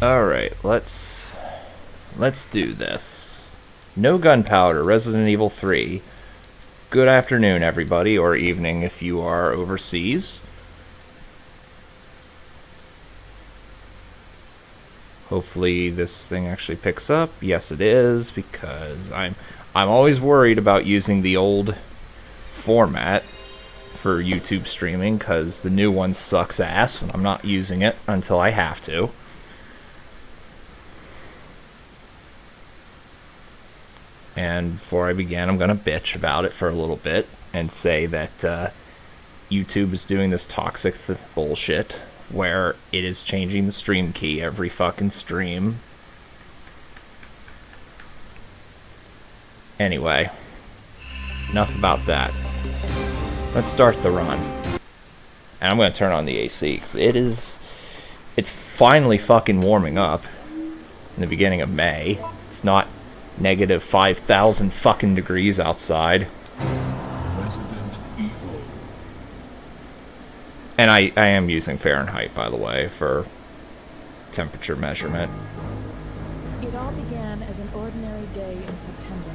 Alright, let's do this. No Gunpowder, Resident Evil 3. Good afternoon, everybody, or evening if you are overseas. Hopefully this thing actually picks up. Yes, it is, because I'm always worried about using the old format for YouTube streaming, because the new one sucks ass, and I'm not using it until I have to. And before I begin, I'm going to bitch about it for a little bit and say that YouTube is doing this toxic bullshit where it is changing the stream key every fucking stream. Anyway, enough about that. Let's start the run. And I'm going to turn on the AC because it's finally fucking warming up in the beginning of May. It's not negative 5,000 fucking degrees outside. Resident Evil. And I am using Fahrenheit, by the way, for temperature measurement. It all began as an ordinary day in September.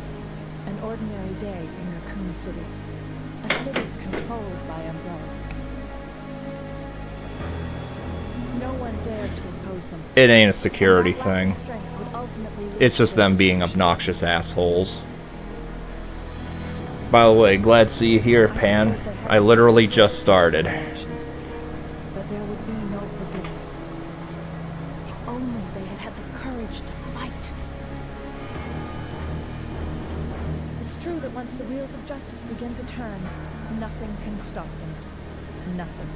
An ordinary day in Raccoon City. A city controlled by Umbrella. No one dared to oppose them. It ain't a security thing. It's just them being obnoxious assholes. By the way, glad to see you here, Pan. I literally just started. But there would be no forgiveness. If only they had had the courage to fight. It's true that once the wheels of justice begin to turn, nothing can stop them. Nothing.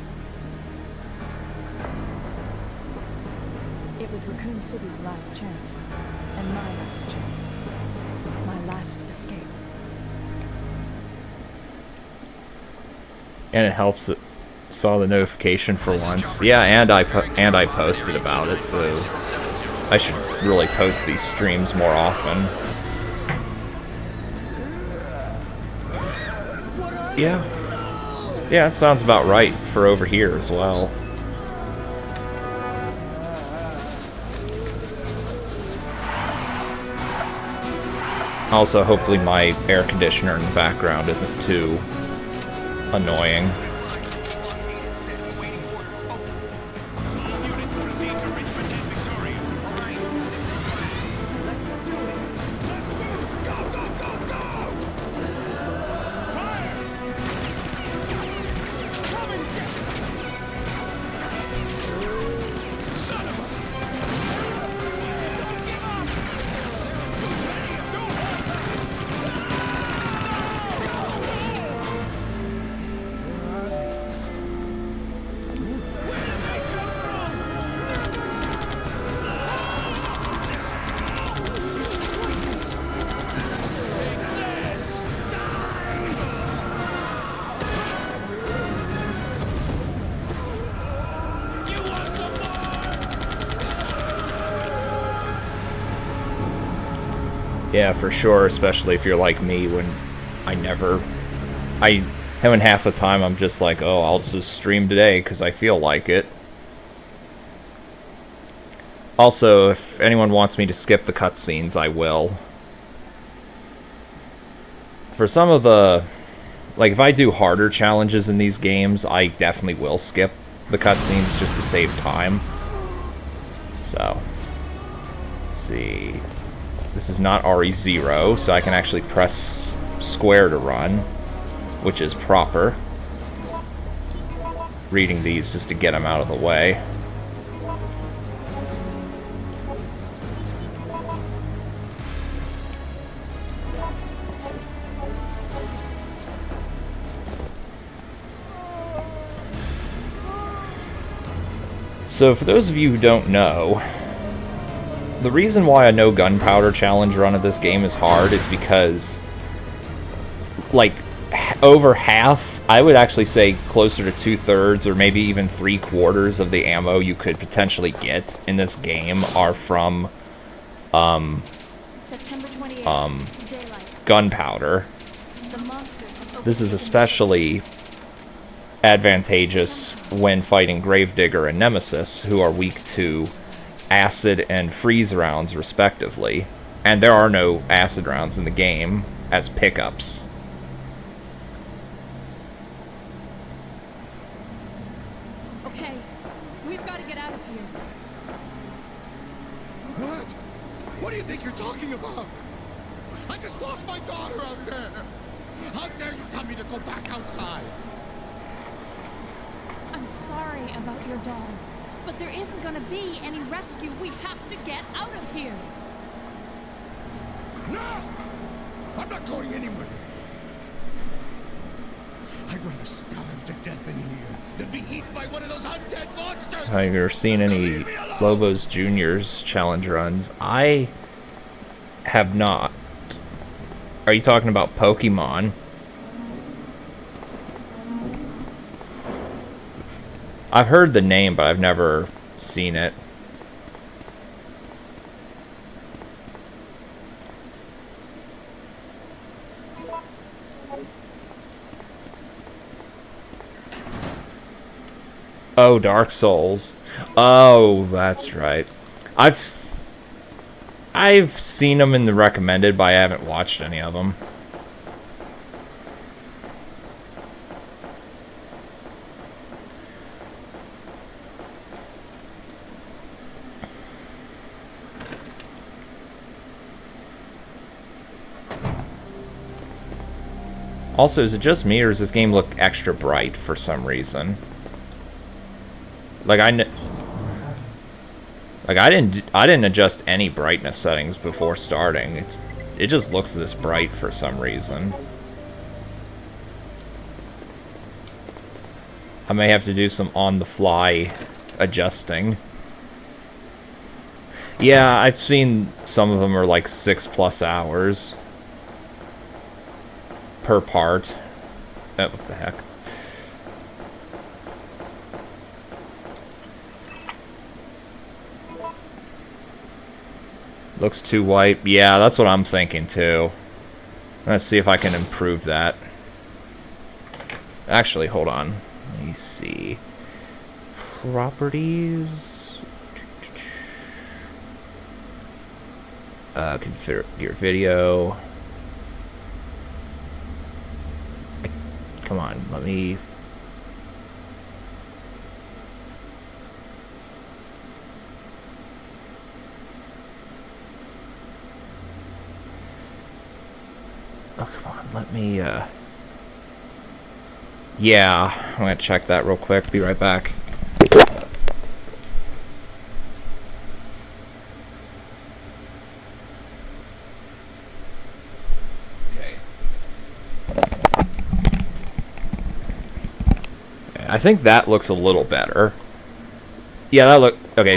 It was Raccoon City's last chance. And my last chance. My last escape. And it helps that saw the notification for once. Yeah, and I posted about it, so I should really post these streams more often. Yeah. Yeah, it sounds about right for over here as well. Also, hopefully my air conditioner in the background isn't too annoying. Yeah, for sure, especially if you're like me, when having half the time I'm just like, oh, I'll just stream today because I feel like it. Also, if anyone wants me to skip the cutscenes, I will. For some of the, like, if I do harder challenges in these games, I definitely will skip the cutscenes just to save time. So, let's see. This is not RE0, so I can actually press square to run, which is proper. Reading these just to get them out of the way. So for those of you who don't know, the reason why a no gunpowder challenge run of this game is hard is because, like, over half, I would actually say closer to 2/3 or maybe even 3/4 of the ammo you could potentially get in this game are from gunpowder. This is especially advantageous when fighting Gravedigger and Nemesis, who are weak to acid and freeze rounds respectively, and there are no acid rounds in the game as pickups. Okay, we've got to get out of here. What? What do you think you're talking about? I just lost my daughter out there. How dare you tell me to go back outside? I'm sorry about your daughter, but there isn't going to be any rescue. We have to get out of here. No! I'm not going anywhere. I'd rather starve to death in here than be eaten by one of those undead monsters. Have you ever seen any Lobos Juniors challenge runs? I have not. Are you talking about Pokemon? I've heard the name, but I've never seen it. Oh, Dark Souls. Oh, that's right. I've seen them in the recommended, but I haven't watched any of them. Also, is it just me, or does this game look extra bright for some reason? Like I didn't adjust any brightness settings before starting. It just looks this bright for some reason. I may have to do some on-the-fly adjusting. Yeah, I've seen some of them are like 6+ hours per part. Oh, what the heck. Looks too white. Yeah, that's what I'm thinking too. Let's see if I can improve that. Actually, hold on. Let me see. Properties. Configure video. Come on, let me... Oh, come on, let me, Yeah, I'm gonna check that real quick. Be right back. I think that looks a little better. Yeah, that look okay.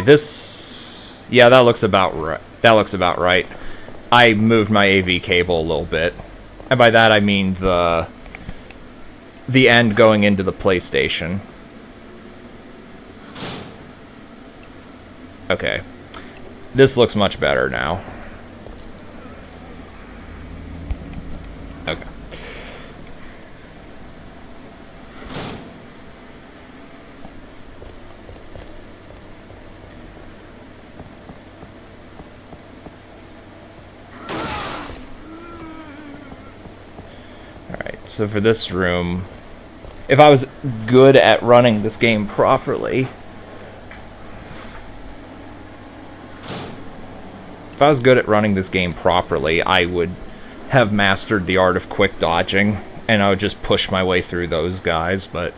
Yeah, that looks about right. That looks about right. I moved my AV cable a little bit, and by that I mean the end going into the PlayStation. Okay, this looks much better now. Okay. So for this room, if I was good at running this game properly, I would have mastered the art of quick dodging, and I would just push my way through those guys, but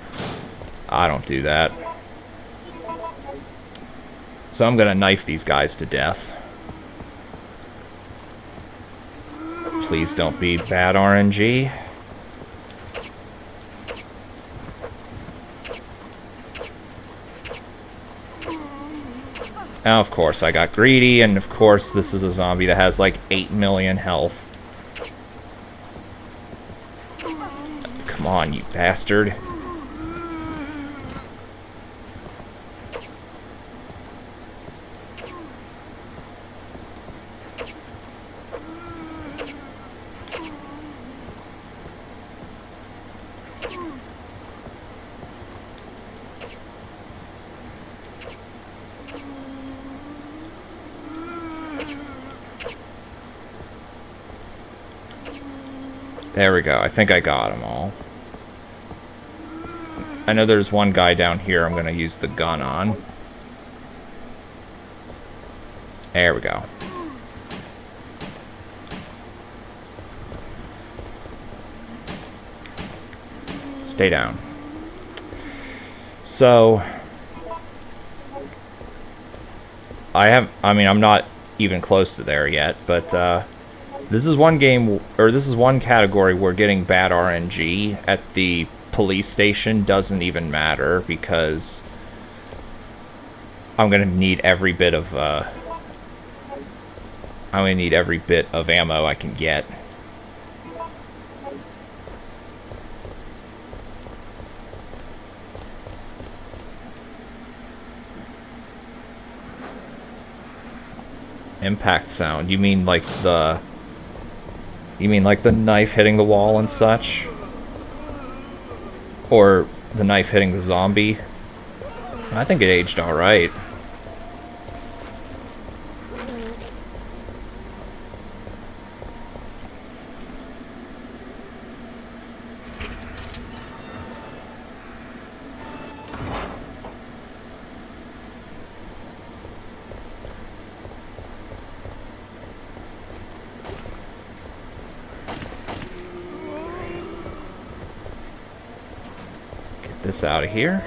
I don't do that. So I'm gonna knife these guys to death. Please don't be bad RNG. Now, of course, I got greedy, and of course, this is a zombie that has like 8 million health. Come on, you bastard. There we go. I think I got them all. I know there's one guy down here I'm going to use the gun on. There we go. Stay down. So, I'm not even close to there yet, but this is one game, or this is one category where getting bad RNG at the police station doesn't even matter, because I'm gonna need every bit of ammo I can get. Impact sound. You mean like the knife hitting the wall and such? Or the knife hitting the zombie? I think it aged alright. This out of here.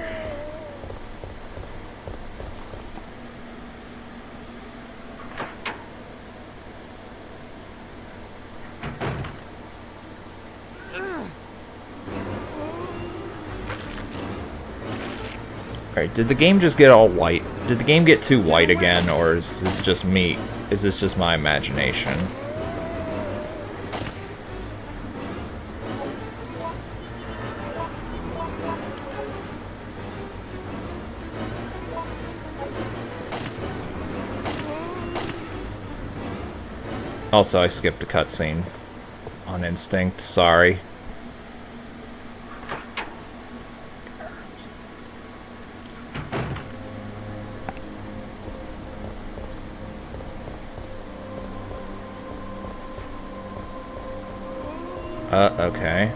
Alright, did the game just get all white? Did the game get too white again, or is this just me? Is this just my imagination? Also, I skipped a cutscene on instinct. Sorry. Okay.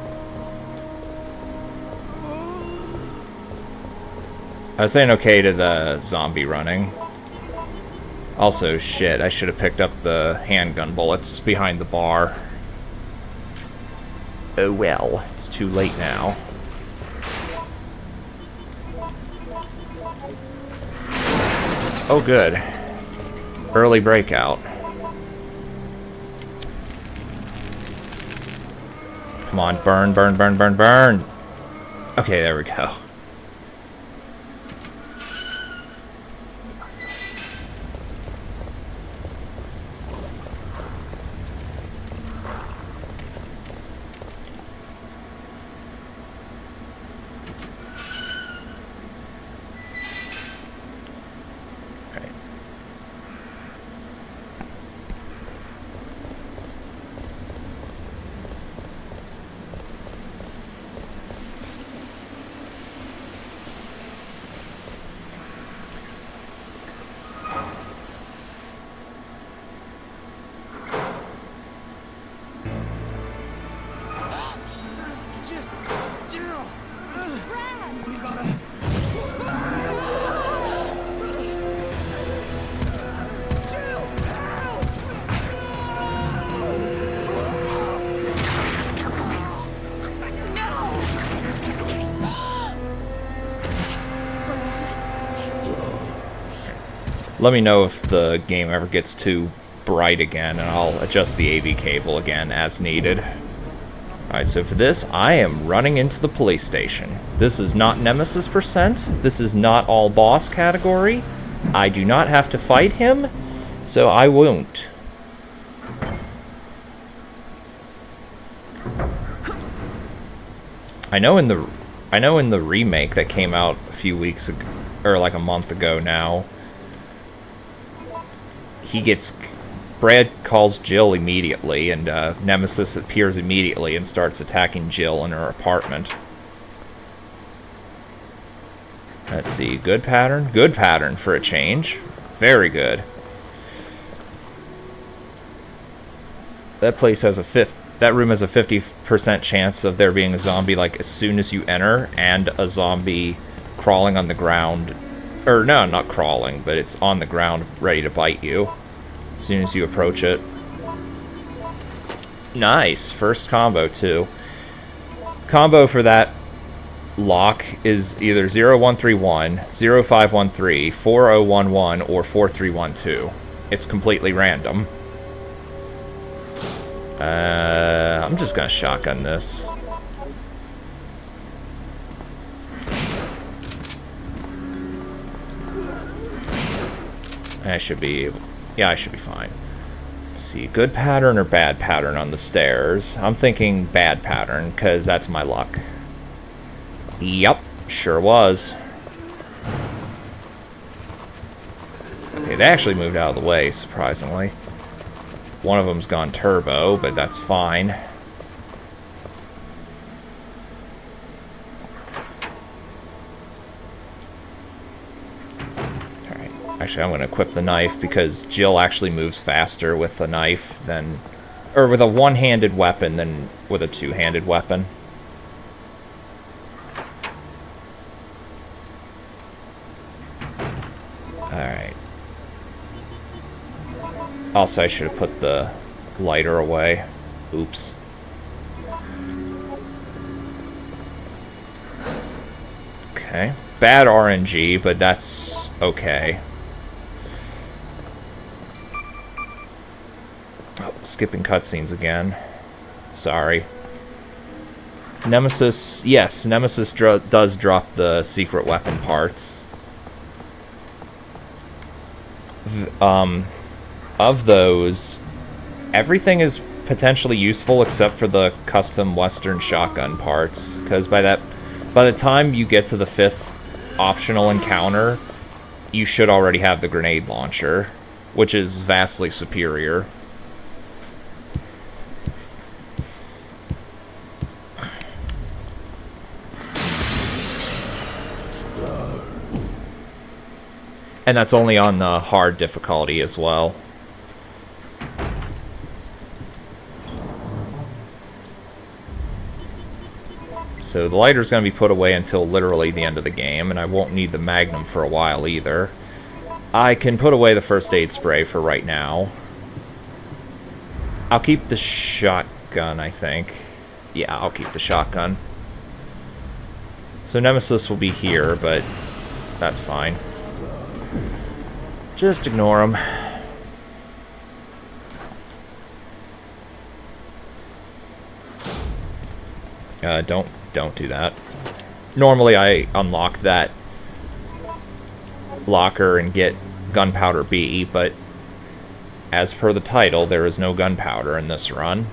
I was saying okay to the zombie running. Also, shit, I should have picked up the handgun bullets behind the bar. Oh well, it's too late now. Oh good. Early breakout. Come on, burn, burn, burn, burn, burn! Okay, there we go. Let me know if the game ever gets too bright again, and I'll adjust the AV cable again as needed. Alright, so for this, I am running into the police station. This is not Nemesis percent. This is not all boss category. I do not have to fight him, so I won't. I know in the remake that came out a few weeks ago, or like a month ago now, Brad calls Jill immediately, and Nemesis appears immediately and starts attacking Jill in her apartment. Let's see, good pattern? Good pattern for a change. Very good. That place has a that room has a 50% chance of there being a zombie like as soon as you enter, and a zombie crawling on the ground. Or no, not crawling, but it's on the ground ready to bite you as soon as you approach it. Nice. First combo, too. Combo for that lock is either 0131, 0513, 4011, or 4312. It's completely random. I'm just gonna shotgun this. I should be able... Yeah, I should be fine. Let's see, good pattern or bad pattern on the stairs? I'm thinking bad pattern, because that's my luck. Yep, sure was. Okay, they actually moved out of the way, surprisingly. One of them's gone turbo, but that's fine. Alright, actually I'm going to equip the knife because Jill actually moves faster with a knife than... Or with a one-handed weapon than with a two-handed weapon. Alright. Also, I should have put the lighter away. Oops. Okay. Bad RNG, but that's okay. Oh, skipping cutscenes again. Sorry. Nemesis... Yes, Nemesis does drop the secret weapon parts. Of those, everything is potentially useful except for the custom Western shotgun parts, because by the time you get to the 5th optional encounter, you should already have the grenade launcher, which is vastly superior. And that's only on the hard difficulty as well. So the lighter's going to be put away until literally the end of the game, and I won't need the Magnum for a while either. I can put away the first aid spray for right now. I'll keep the shotgun, I think. Yeah, I'll keep the shotgun. So Nemesis will be here, but that's fine. Just ignore him. Don't do that. Normally I unlock that locker and get Gunpowder B, but as per the title, there is no gunpowder in this run.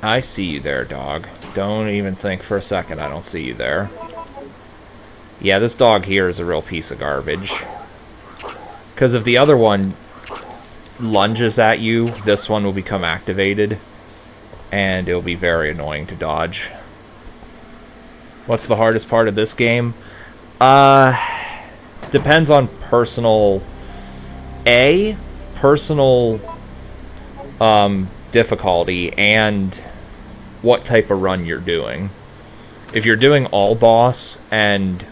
I see you there, dog. Don't even think for a second I don't see you there. Yeah, this dog here is a real piece of garbage. Because if the other one lunges at you, this one will become activated. And it'll be very annoying to dodge. What's the hardest part of this game? Depends on personal difficulty and what type of run you're doing. If you're doing all boss and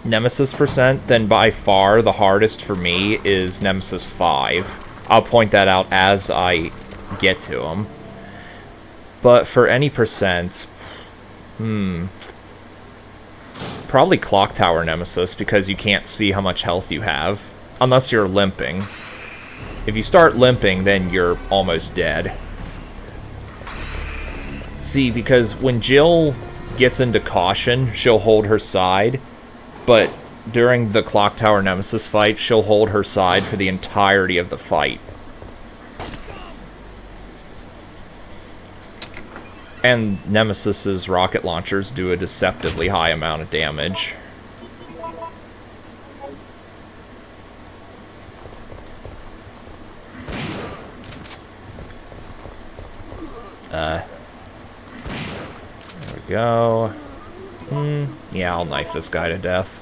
Nemesis percent, then by far the hardest for me is Nemesis 5. I'll point that out as I get to them. But for any percent, probably Clock Tower Nemesis, because you can't see how much health you have. Unless you're limping. If you start limping, then you're almost dead. See, because when Jill gets into caution, she'll hold her side. But during the Clock Tower Nemesis fight, she'll hold her side for the entirety of the fight. And Nemesis's rocket launchers do a deceptively high amount of damage. There we go. Yeah, I'll knife this guy to death.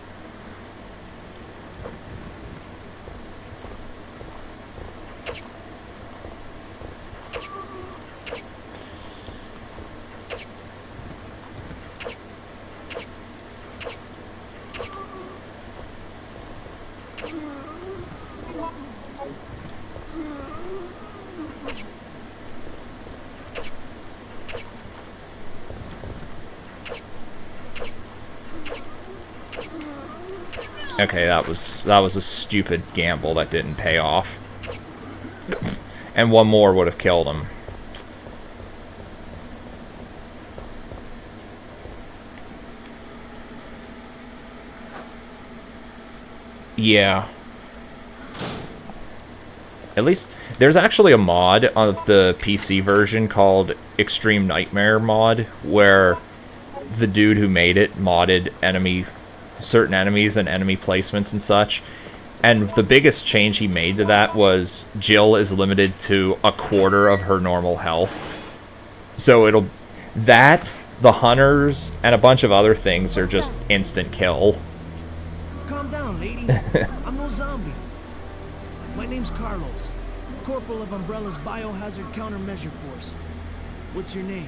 Okay, that was a stupid gamble that didn't pay off. And one more would have killed him. Yeah. At least, there's actually a mod of the PC version called Extreme Nightmare mod, where the dude who made it modded certain enemies and enemy placements and such. And the biggest change he made to that was Jill is limited to a quarter of her normal health. So the hunters, and a bunch of other things are just instant kill. Calm down, lady. I'm no zombie. My name's Carlos, Corporal of Umbrella's Biohazard Countermeasure Force. What's your name?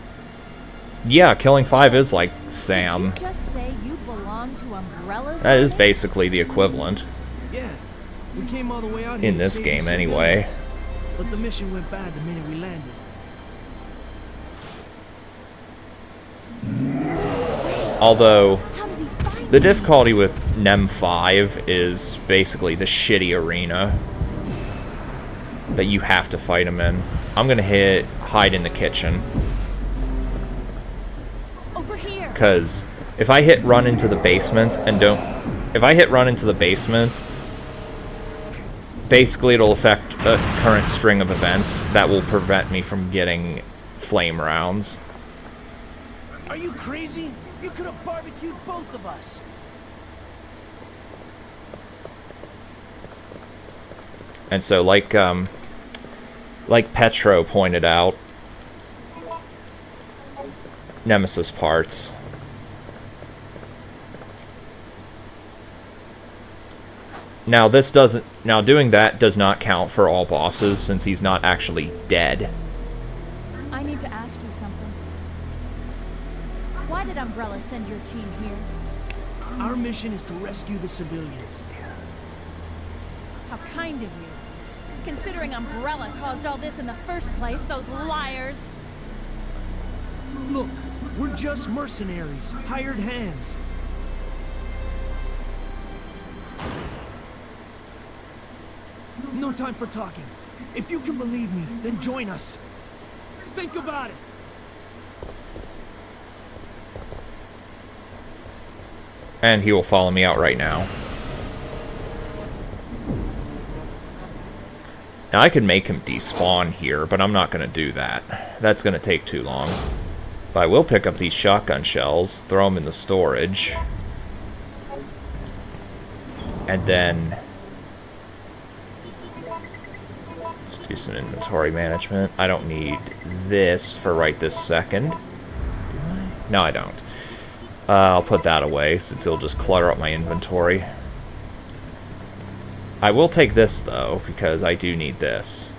Yeah, Killing 5 is like Sam. Did you just say you belong to Umbrella's That is army? basically the equivalent. Yeah, we came all the way out here In to this save game, the anyway. civilians. But the mission went bad the minute we landed. Although, How did he find the me? difficulty with Nem 5 is basically the shitty arena that you have to fight him in. I'm gonna hide in the kitchen. Over here. Because if I hit run into the basement if I hit run into the basement, basically it'll affect a current string of events that will prevent me from getting flame rounds. Are you crazy? You could have barbecued both of us. And so, like Petro pointed out, Nemesis parts. Now doing that does not count for all bosses since he's not actually dead. I need to ask you something. Why did Umbrella send your team here? Our mission is to rescue the civilians. How kind of you. Considering Umbrella caused all this in the first place, those liars. Look, we're just mercenaries, hired hands. No time for talking. If you can believe me, then join us. Think about it. And he will follow me out right now. Now, I could make him despawn here, but I'm not going to do that. That's going to take too long. But I will pick up these shotgun shells, throw them in the storage. And then... let's do some inventory management. I don't need this for right this second. Do I? No, I don't. I'll put that away, since it'll just clutter up my inventory. I will take this, though, because I do need this.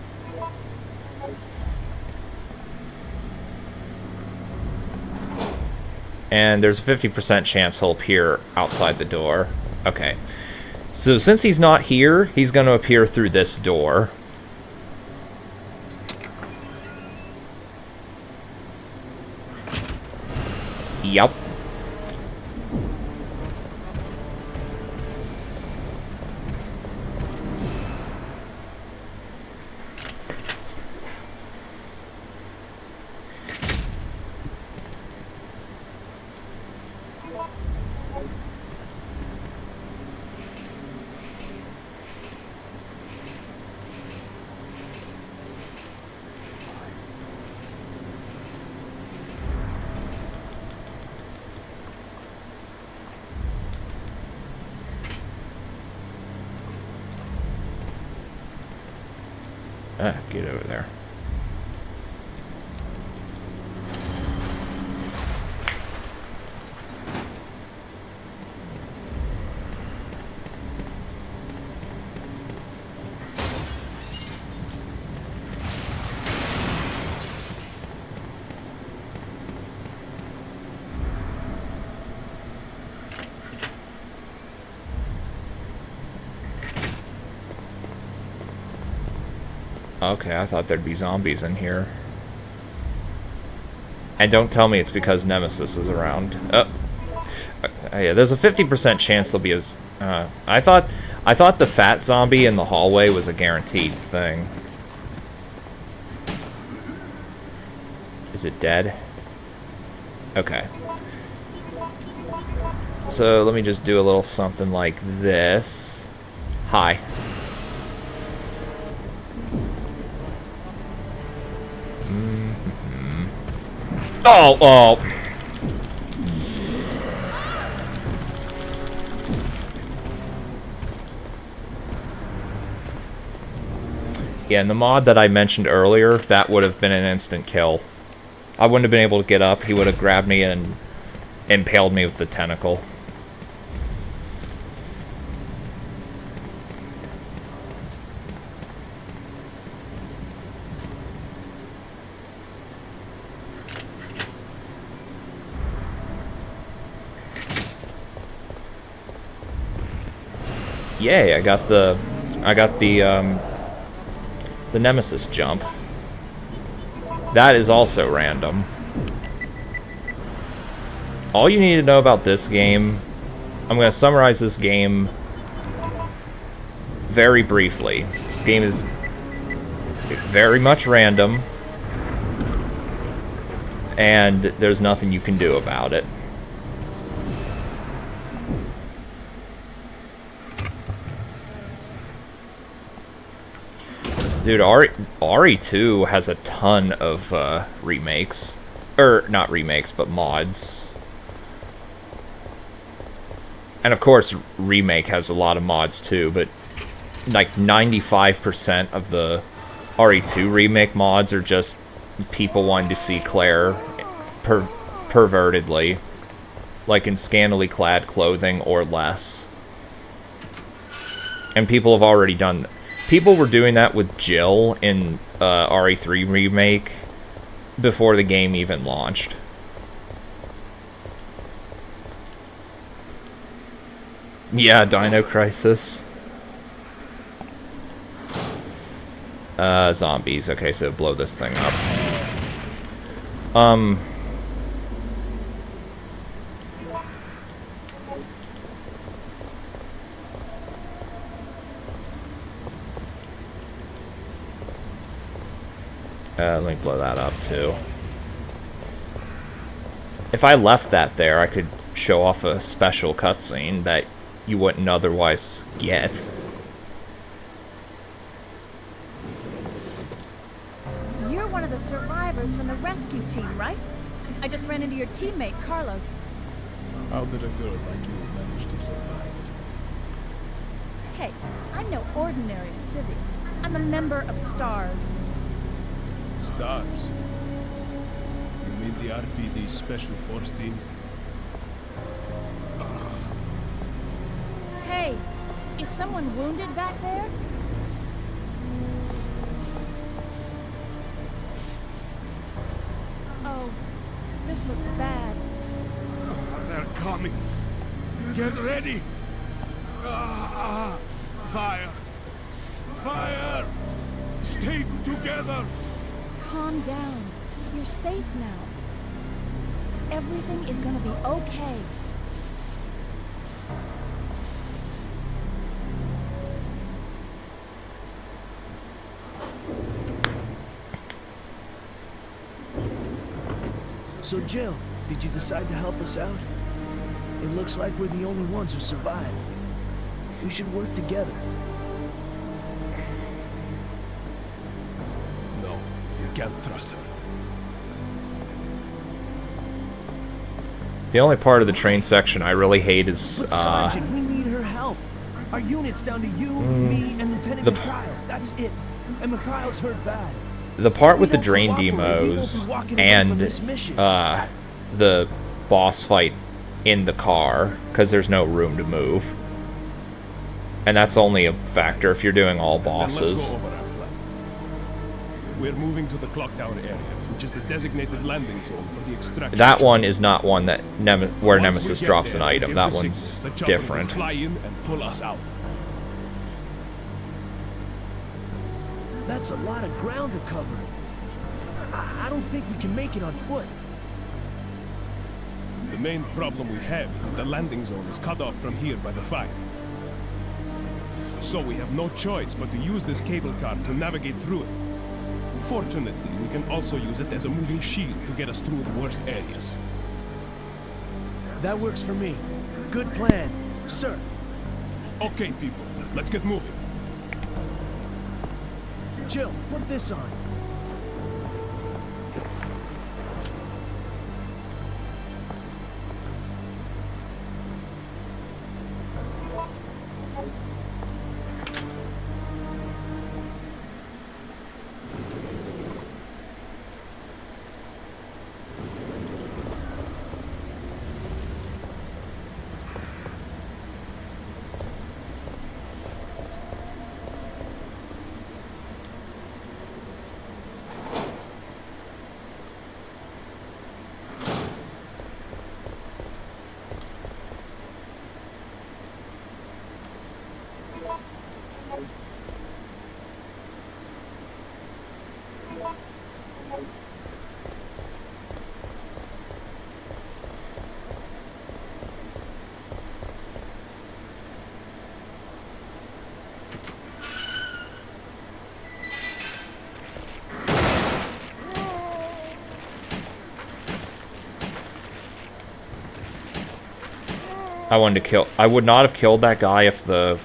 And there's a 50% chance he'll appear outside the door. Okay. So since he's not here, he's going to appear through this door. Yep. Get over there. Okay, I thought there'd be zombies in here. And don't tell me it's because Nemesis is around. Oh. Yeah, there's a 50% chance there'll be a... I thought the fat zombie in the hallway was a guaranteed thing. Is it dead? Okay. So let me just do a little something like this. Hi. Oh, oh. Yeah, and the mod that I mentioned earlier, that would have been an instant kill. I wouldn't have been able to get up. He would have grabbed me and impaled me with the tentacle. Yay, I got the Nemesis jump. That is also random. All you need to know about this game, I'm going to summarize this game very briefly. This game is very much random, and there's nothing you can do about it. Dude, RE2 has a ton of remakes. Not remakes, but mods. And of course, Remake has a lot of mods too, but like 95% of the RE2 Remake mods are just people wanting to see Claire pervertedly. Like in scantily clad clothing or less. And people have already done... People were doing that with Jill in RE3 Remake before the game even launched. Yeah, Dino Crisis. Zombies. Okay, so blow this thing up. Let me blow that up, too. If I left that there, I could show off a special cutscene that you wouldn't otherwise get. survivors from the rescue team, right? I just ran into your teammate, Carlos. How did a girl like you manage to survive? Hey, I'm no ordinary civvy. I'm a member of STARS. Stars. You mean the RPD Special Force Team? Hey, is someone wounded back there? Oh, this looks bad. They're coming. Get ready. Fire. Fire. Stay together. Calm down. You're safe now. Everything is gonna be okay. So, Jill, did you decide to help us out? It looks like we're the only ones who survived. We should work together. No, you can't trust her. The only part of the train section I really hate is But Sergeant, we need her help. Our unit's down to you, me, and Lieutenant Mikhail. That's it. And Mikhail's hurt bad. the part with We the don't drain cooperate, we won't demos be walking away and from this mission. the boss fight in the car, because there's no room to move. And that's only a factor if you're doing all Then let's bosses. go over our plan. We're moving to the clock tower area, which is the designated landing zone for the extraction. That one is not one that where Once we Nemesis get drops there, an item. give That the one's signal. The chopper will different. Fly in and pull us out. That's a lot of ground to cover. I don't think we can make it on foot. The main problem we have is that the landing zone is cut off from here by the fire. So we have no choice but to use this cable car to navigate through it. Fortunately, we can also use it as a moving shield to get us through the worst areas. That works for me. Good plan, sir. Okay, people, let's get moving. Jill, put this on. I would not have killed that guy if the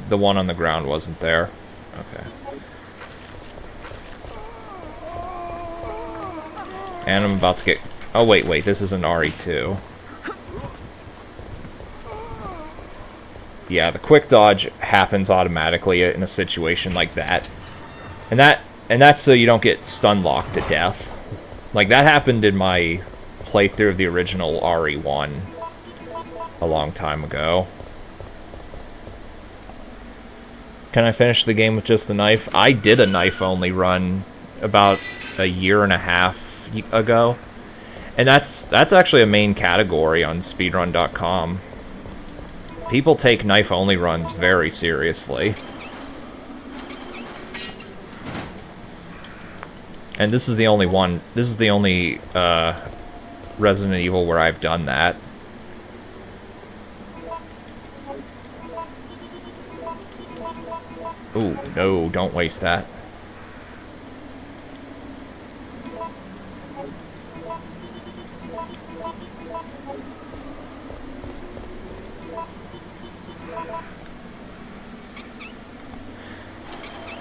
one on the ground wasn't there. Okay. And I'm about to get... Oh, wait, this is an RE2. Yeah, the quick dodge happens automatically in a situation like that. And that's so you don't get stun locked to death. Like, that happened in my playthrough of the original RE1 a long time ago. Can I finish the game with just the knife? I did a knife-only run about a year and a half ago. And that's actually a main category on speedrun.com. People take knife-only runs very seriously. And this is the only one, this is the only Resident Evil where I've done that. Ooh, no, don't waste that.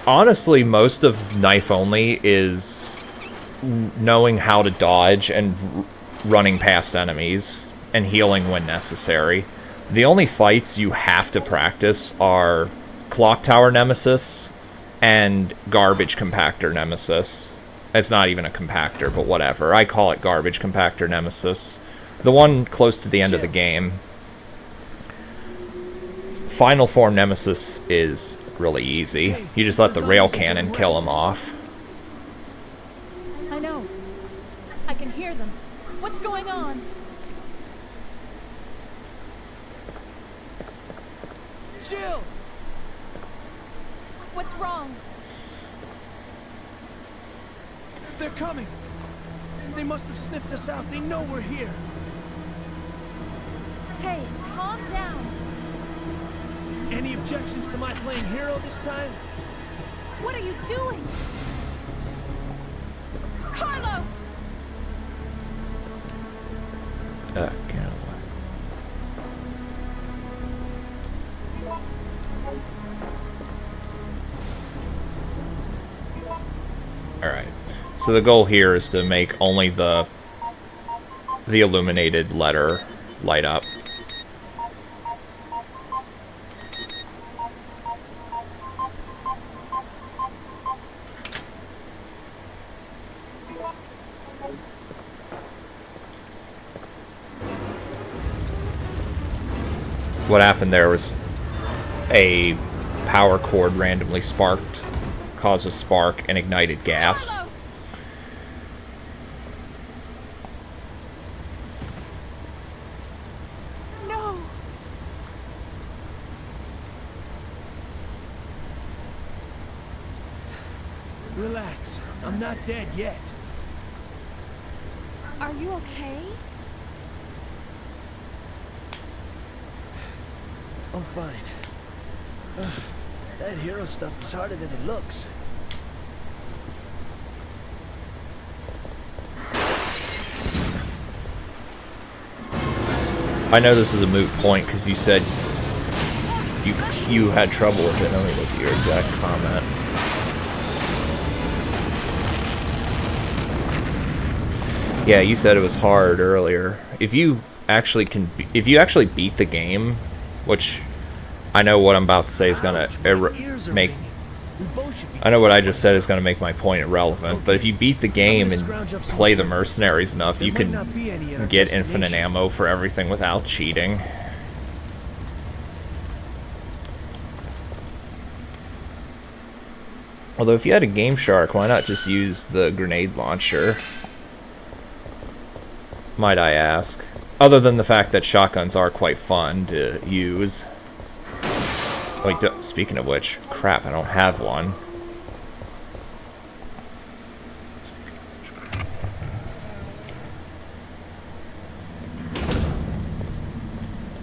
Honestly, most of Knife Only is knowing how to dodge and running past enemies and healing when necessary. The only fights you have to practice are Clock Tower Nemesis and Garbage Compactor Nemesis. It's not even a compactor, but whatever. I call it Garbage Compactor Nemesis. The one close to the end of the game. Final Form Nemesis is really easy. You just let the rail cannon kill him off. I know. I can hear them. What's going on? Jill! What's wrong? They're coming! They must have sniffed us out. They know we're here. Hey, calm down. Any objections to my playing hero this time? What are you doing? Carlos! Get away. Alright. So the goal here is to make only the illuminated letter light up. What happened there was a power cord randomly sparked, caused a spark, and ignited gas. Carlos! No! Relax. I'm not dead yet. Are you okay? I'm fine. That hero stuff is harder than it looks. I know this is a moot point because you said you had trouble with it. Let me look at your exact comment. Yeah, you said it was hard earlier. If you actually beat the game, which I know what I'm about to say is gonna make. I know what I just said is gonna make my point irrelevant. But if you beat the game and play the mercenaries enough, you can get infinite ammo for everything without cheating. Although if you had a Game Shark, why not just use the grenade launcher? Might I ask? Other than the fact that shotguns are quite fun to use. Wait, speaking of which, crap, I don't have one.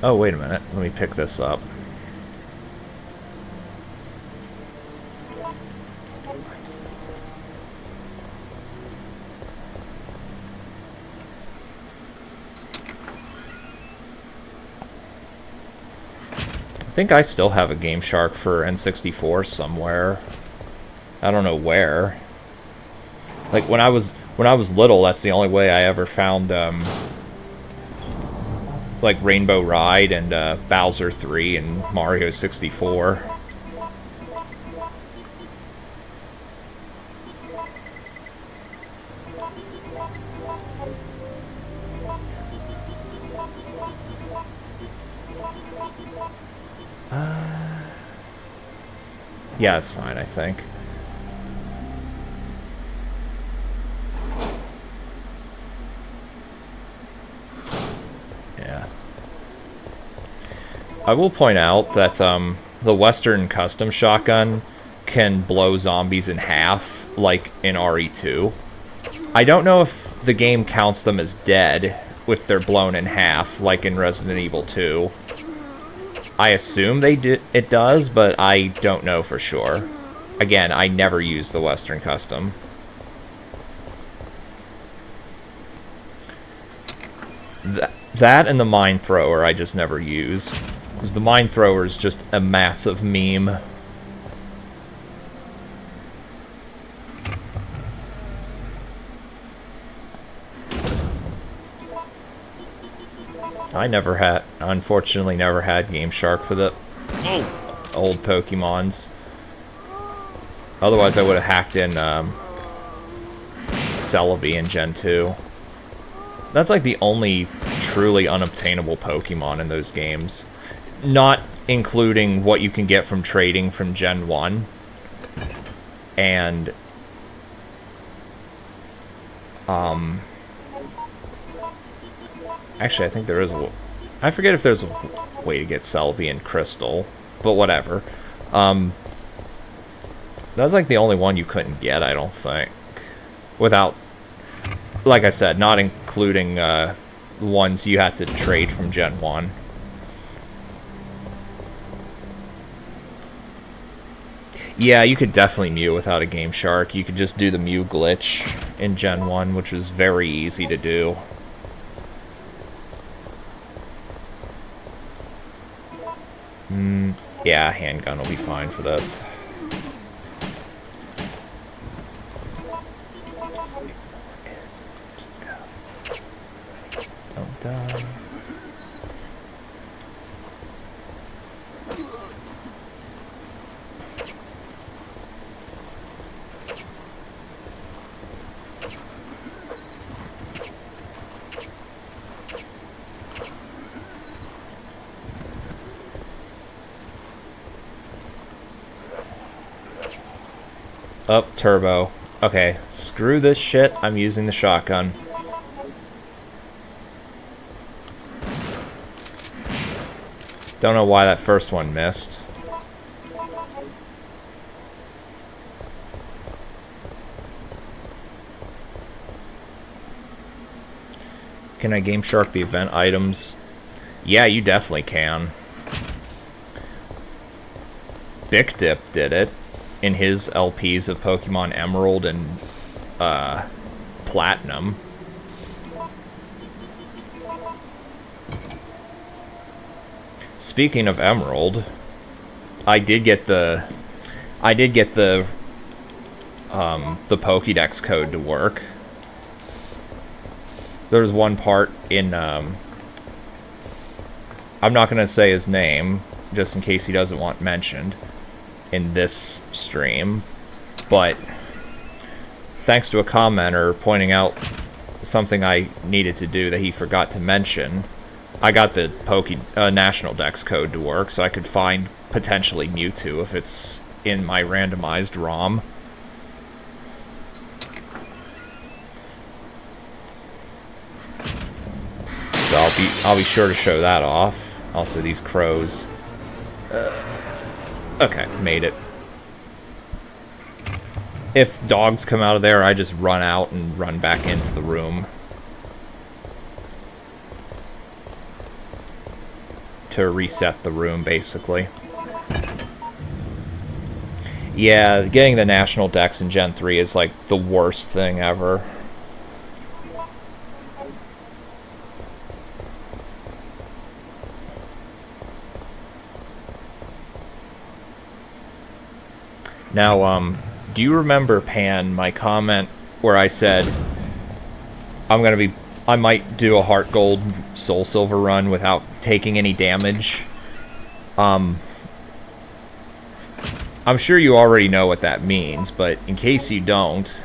Oh, wait a minute. Let me pick this up. I think I still have a Game Shark for N64 somewhere. I don't know where. Like when I was little, that's the only way I ever found like Rainbow Ride and Bowser 3 and Mario 64. Yeah, it's fine, I think. Yeah. I will point out that the Western custom shotgun can blow zombies in half, like in RE2. I don't know if the game counts them as dead if they're blown in half, like in Resident Evil 2. I assume it does, but I don't know for sure. Again, I never use the Western custom. That and the mine thrower I just never use. Because the mine thrower is just a massive meme. Unfortunately never had Game Shark for the old Pokemons. Otherwise I would have hacked in Celebi in Gen 2. That's like the only truly unobtainable Pokemon in those games. Not including what you can get from trading from Gen 1. And actually I think there is a... I forget if there's a way to get Celebi and Crystal, but whatever. That was like the only one you couldn't get, I don't think. Without, like I said, not including ones you had to trade from Gen 1. Yeah, you could definitely Mew without a Game Shark. You could just do the Mew glitch in Gen 1, which was very easy to do. Yeah, handgun will be fine for this. Don't die. Up, turbo. Okay, screw this shit. I'm using the shotgun. Don't know why that first one missed. Can I Game Shark the event items? Yeah, you definitely can. Bic Dip did it in his LPs of Pokemon Emerald and Platinum. Speaking of Emerald, I did get the Pokédex code to work. There's one part in I'm not gonna say his name just in case he doesn't want mentioned in this stream, but thanks to a commenter pointing out something I needed to do that he forgot to mention, I got the National Dex code to work, so I could find potentially Mewtwo if it's in my randomized ROM. So I'll be sure to show that off. Also, these crows. Okay, made it. If dogs come out of there, I just run out and run back into the room to reset the room, basically. Yeah, getting the National Dex in Gen 3 is like the worst thing ever. Now, do you remember, Pan, my comment where I said I might do a Heart Gold Soul Silver run without taking any damage? I'm sure you already know what that means, but in case you don't,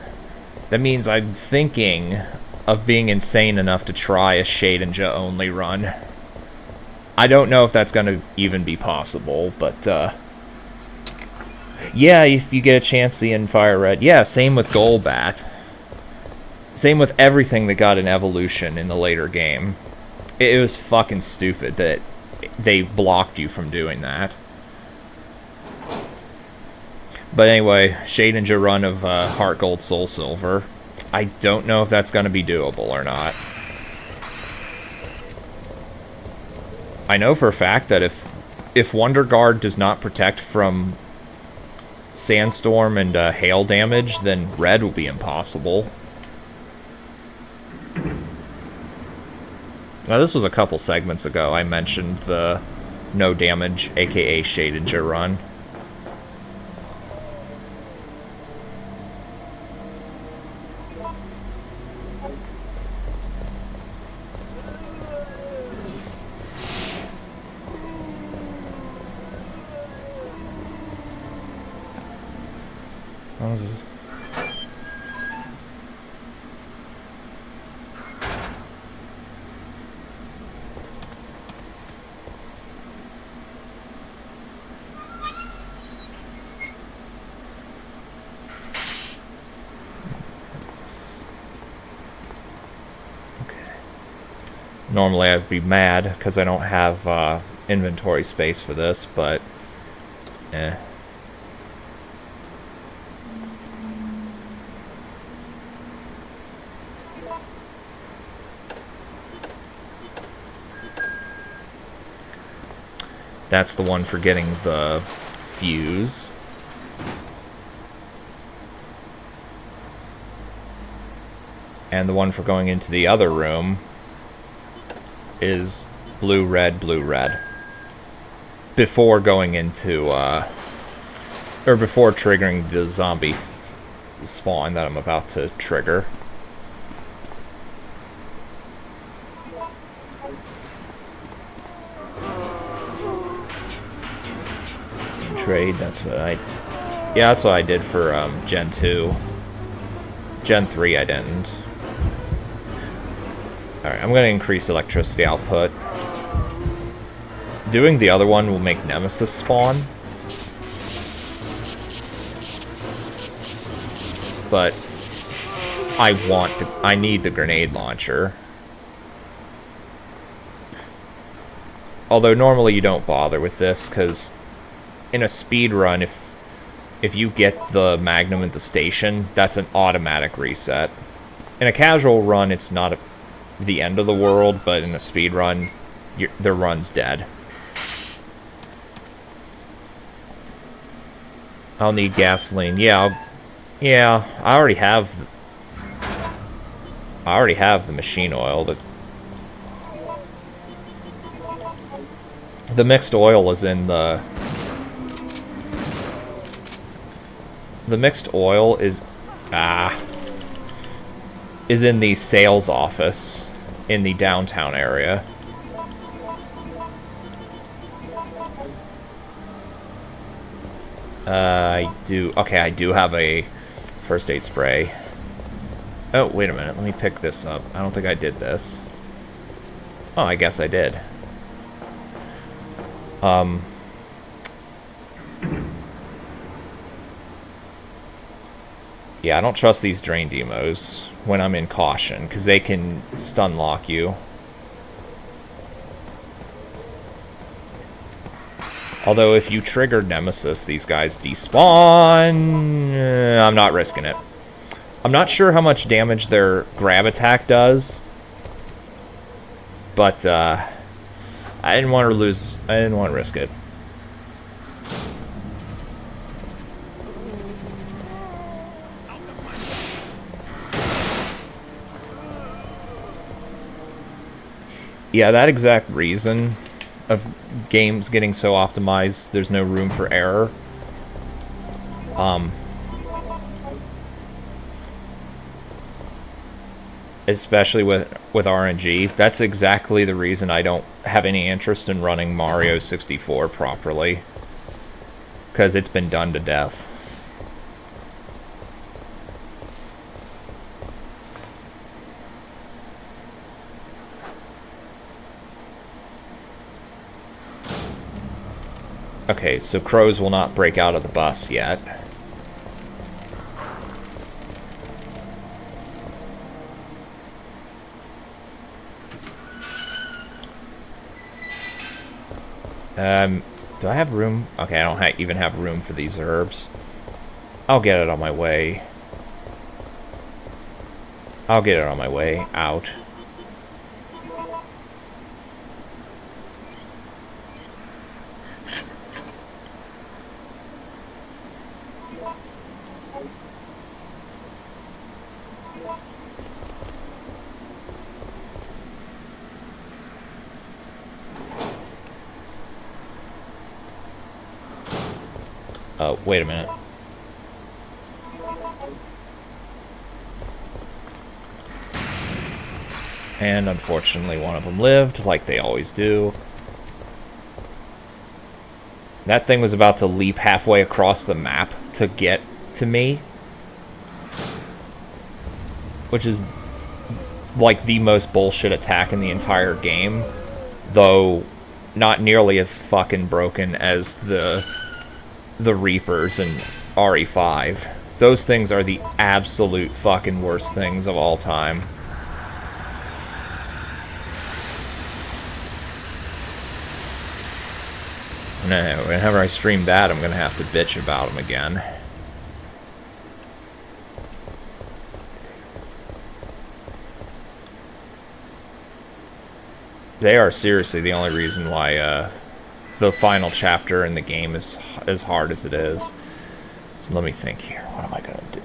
that means I'm thinking of being insane enough to try a Shadinja only run. I don't know if that's going to even be possible, but yeah, if you get a chance in Fire Red. Yeah, same with Golbat. Same with everything that got an evolution in the later game. It was fucking stupid that they blocked you from doing that. But anyway, Shadinja run of Heart Gold Soul Silver. I don't know if that's going to be doable or not. I know for a fact that if Wonder Guard does not protect from Sandstorm and hail damage, then Red will be impossible. Now, this was a couple segments ago. I mentioned the no damage, aka Shadinja run. What was this? Normally I'd be mad because I don't have inventory space for this, but eh. That's the one for getting the fuse. And the one for going into the other room is blue, red, blue, red. Before going into, or before triggering the zombie spawn that I'm about to trigger. Trade, that's what yeah, that's what I did for, Gen 2. Gen 3 I didn't. Alright, I'm going to increase electricity output. Doing the other one will make Nemesis spawn. But I need the grenade launcher. Although normally you don't bother with this, because in a speed run, if you get the Magnum at the station, that's an automatic reset. In a casual run, it's not the end of the world, but in a speed run, the run's dead. I'll need gasoline. Yeah, I already have the machine oil. The mixed oil is in the... The mixed oil is in the sales office in the downtown area. I do have a first aid spray. Oh, wait a minute, let me pick this up. I don't think I did this. Oh, I guess I did. Yeah, I don't trust these drain demos when I'm in caution, because they can stun lock you. Although if you trigger Nemesis, these guys despawn. I'm not risking it. I'm not sure how much damage their grab attack does, but I didn't want to risk it. Yeah, that exact reason of games getting so optimized, there's no room for error. Especially with RNG. That's exactly the reason I don't have any interest in running Mario 64 properly. Because it's been done to death. Okay, so crows will not break out of the bus yet. Do I have room? Okay, I don't even have room for these herbs. I'll get it on my way. I'll get it on my way out. Oh, wait a minute. And unfortunately, one of them lived, like they always do. That thing was about to leap halfway across the map to get to me, which is like the most bullshit attack in the entire game, though not nearly as fucking broken as the Reapers and RE5. Those things are the absolute fucking worst things of all time. No, whenever I stream that, I'm gonna have to bitch about them again. They are seriously the only reason why the final chapter in the game is as hard as it is. So let me think here. What am I gonna do?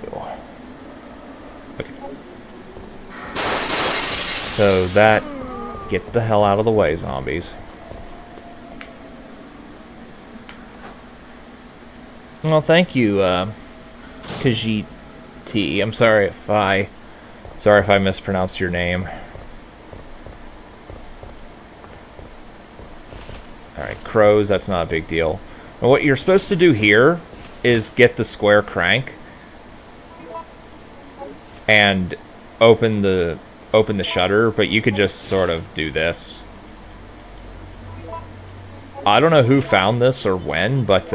Okay. So that... Get the hell out of the way, zombies. Well, thank you, Khajiit T. I'm sorry if I mispronounced your name. Alright, crows, that's not a big deal. And what you're supposed to do here is get the square crank and open the shutter, but you could just sort of do this. I don't know who found this or when, but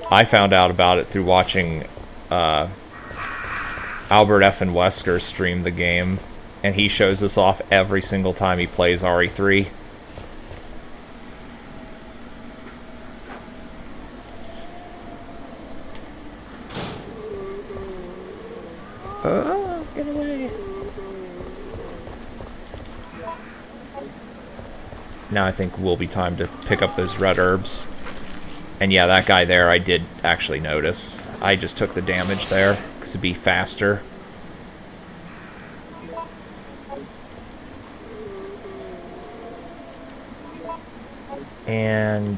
I found out about it through watching Albert F. and Wesker stream the game, and he shows this off every single time he plays RE3. Get away. Now I think will be time to pick up those red herbs. And yeah, that guy there I did actually notice. I just took the damage there, because it'd be faster. And...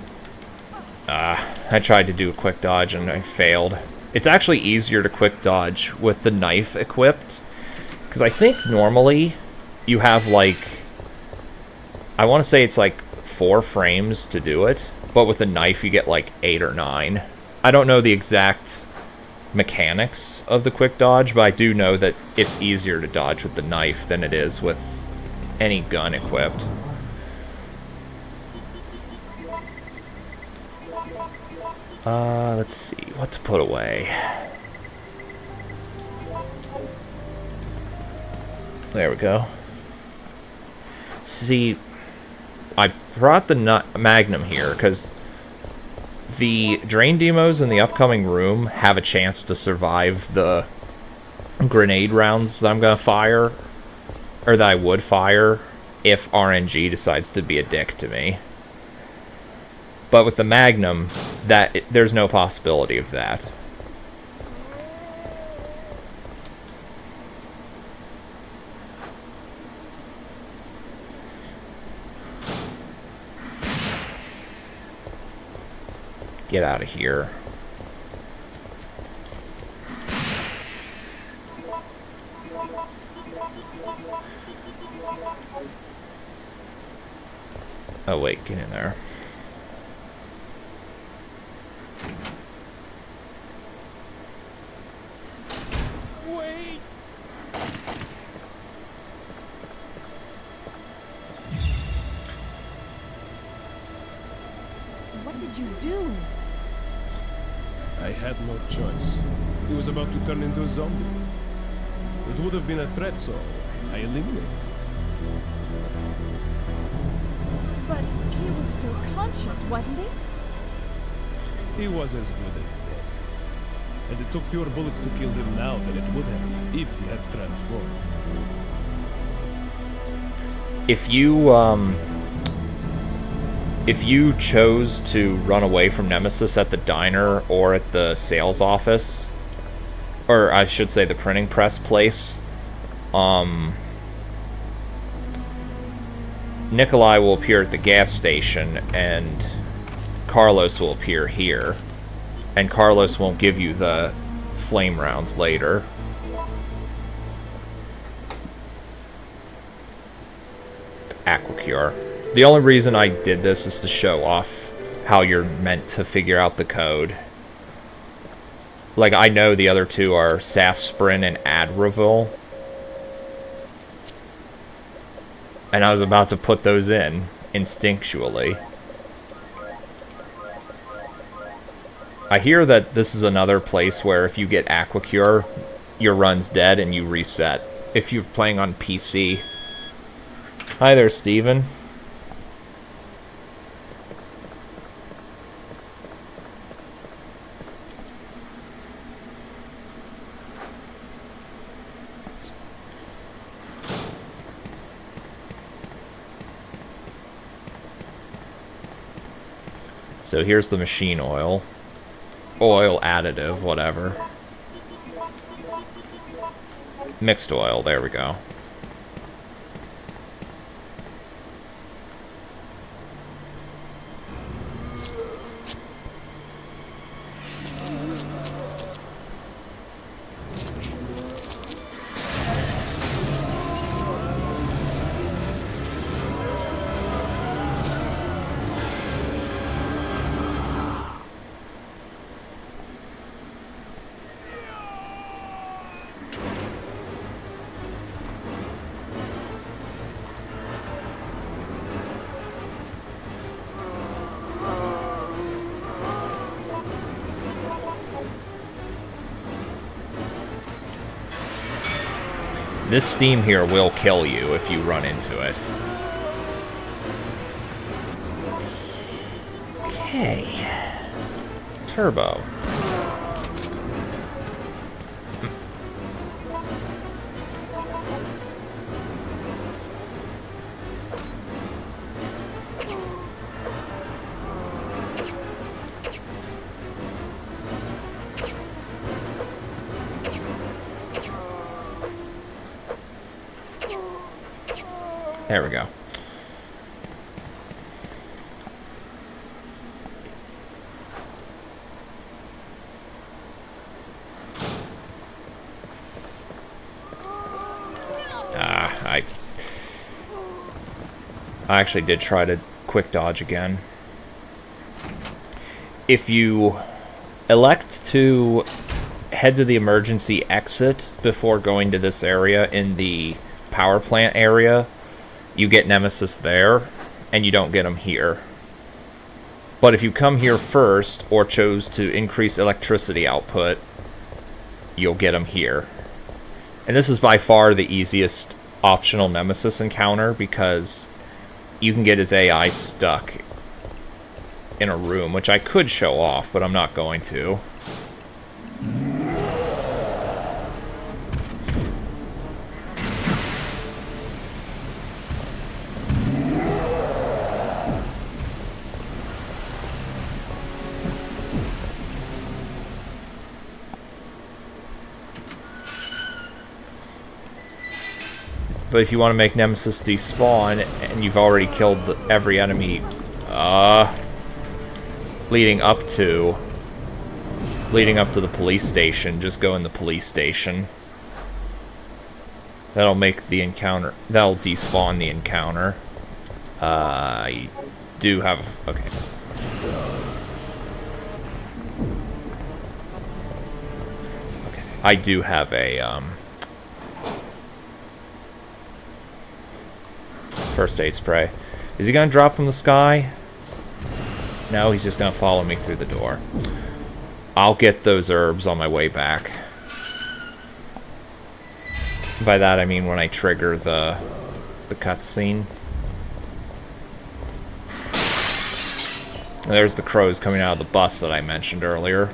I tried to do a quick dodge and I failed. It's actually easier to quick dodge with the knife equipped. Because I think normally you have like... I want to say it's like 4 frames to do it. But with the knife you get like 8 or 9. I don't know the exact mechanics of the quick dodge, but I do know that it's easier to dodge with the knife than it is with any gun equipped. Let's see, what to put away. There we go. See, I brought the Magnum here because the drain demos in the upcoming room have a chance to survive the grenade rounds that I'm gonna fire, or that I would fire if RNG decides to be a dick to me. But with the Magnum, there's no possibility of that. Get out of here. Oh wait, get in there. Wait! What did you do? I had no choice. He was about to turn into a zombie. It would have been a threat, so I eliminated it. But he was still conscious, wasn't he? He was as good as dead. And it took fewer bullets to kill him now than it would have if he had transformed. If you chose to run away from Nemesis at the diner or at the sales office, or I should say the printing press place, Nikolai will appear at the gas station and Carlos will appear here. And Carlos won't give you the flame rounds later. Aquacure. The only reason I did this is to show off how you're meant to figure out the code. Like, I know the other two are Saf Sprint and Adravil, And I was about to put those in, instinctually. I hear that this is another place where if you get Aqua Cure, your run's dead and you reset. If you're playing on PC. Hi there, Steven. So here's the machine oil. Oil additive, whatever. Mixed oil, there we go. This steam here will kill you if you run into it. Okay. Turbo. There we go. I actually did try to quick dodge again. If you elect to head to the emergency exit before going to this area in the power plant area, you get Nemesis there, and you don't get them here. But if you come here first, or chose to increase electricity output, you'll get them here. And this is by far the easiest optional Nemesis encounter, because you can get his AI stuck in a room, which I could show off, but I'm not going to. But if you want to make Nemesis despawn, and you've already killed every enemy, leading up to the police station, just go in the police station. That'll make the encounter, that'll despawn the encounter. I do have, okay. Okay, I do have a, first aid spray. Is he gonna drop from the sky? No, he's just gonna follow me through the door. I'll get those herbs on my way back. By that I mean when I trigger the cutscene. There's the crows coming out of the bus that I mentioned earlier.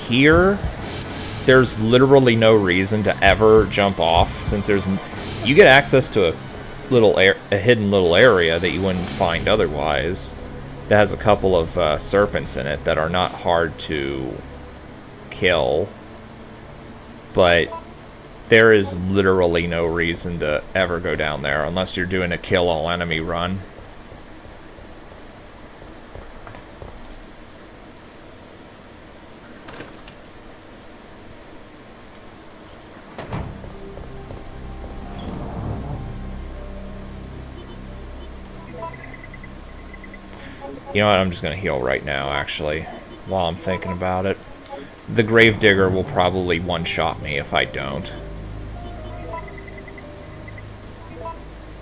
Here, there's literally no reason to ever jump off, since you get access to a hidden little area that you wouldn't find otherwise. That has a couple of serpents in it that are not hard to kill, but there is literally no reason to ever go down there unless you're doing a kill all enemy run. You know what, I'm just going to heal right now, actually, while I'm thinking about it. The Gravedigger will probably one-shot me if I don't.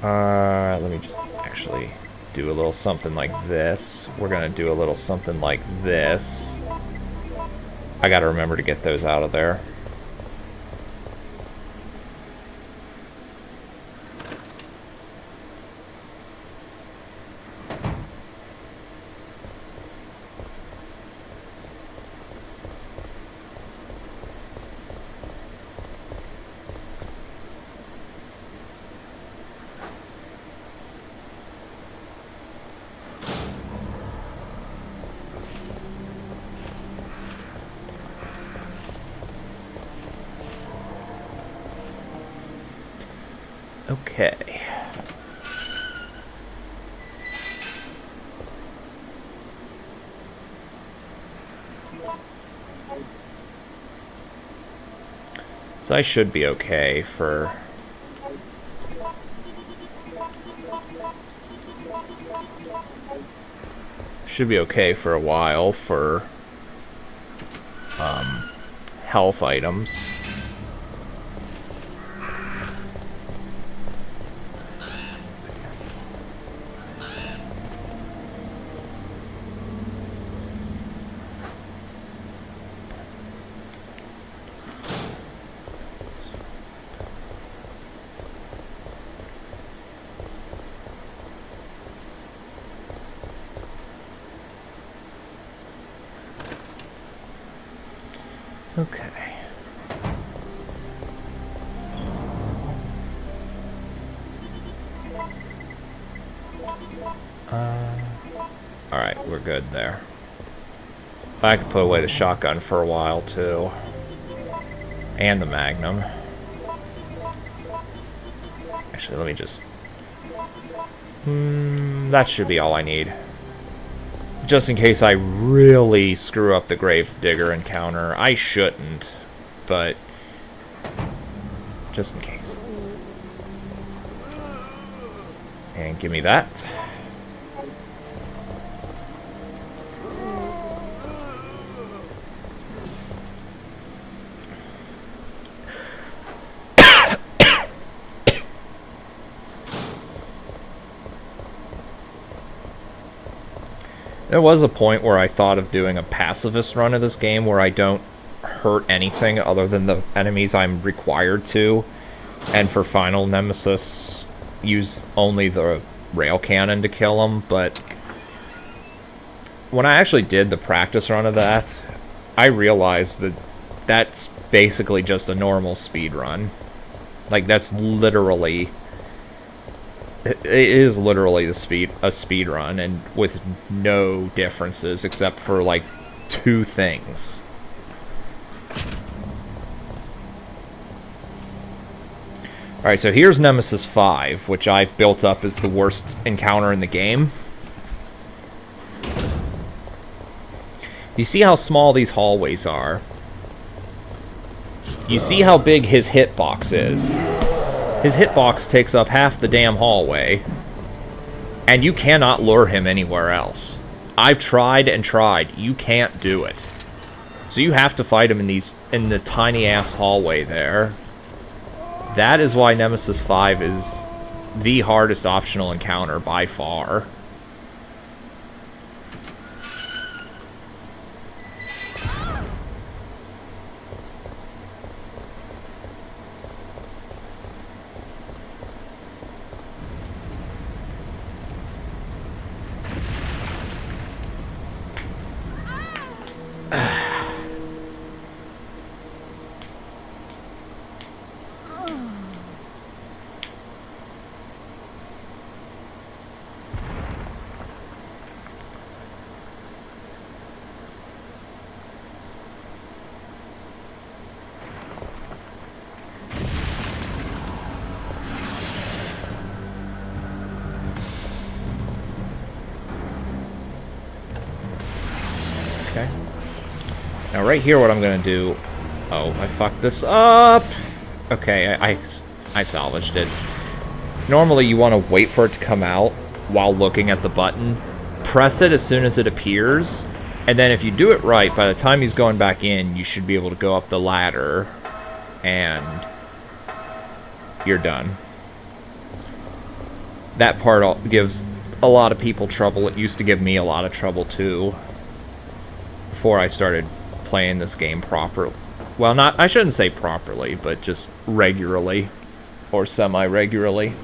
Let me just actually do a little something like this. We're going to do a little something like this. I got to remember to get those out of there. Okay. So I should be okay for... Should be okay for a while for health items. Okay. Alright, we're good there. I could put away the shotgun for a while, too. And the Magnum. Actually, let me just... that should be all I need. Just in case I really screw up the Gravedigger encounter. I shouldn't, but... just in case. And give me that. There was a point where I thought of doing a pacifist run of this game where I don't hurt anything other than the enemies I'm required to, and for final nemesis use only the rail cannon to kill them, but when I actually did the practice run of that, I realized that that's basically just a normal speed run. Like, that's literally... it is literally a speed run, and with no differences except for like 2 things. Alright, so here's Nemesis 5, which I've built up as the worst encounter in the game. You see how small these hallways are? You see how big his hitbox is? His hitbox takes up half the damn hallway, and you cannot lure him anywhere else. I've tried and tried. You can't do it. So you have to fight him in the tiny-ass hallway there. That is why Nemesis 5 is the hardest optional encounter by far. Now right here, what I'm gonna do... Oh, I fucked this up! Okay, I salvaged it. Normally, you want to wait for it to come out while looking at the button. Press it as soon as it appears, and then if you do it right, by the time he's going back in, you should be able to go up the ladder, and you're done. That part gives a lot of people trouble. It used to give me a lot of trouble, too, before I started playing this game properly. Well, I shouldn't say properly, but just regularly, or semi-regularly.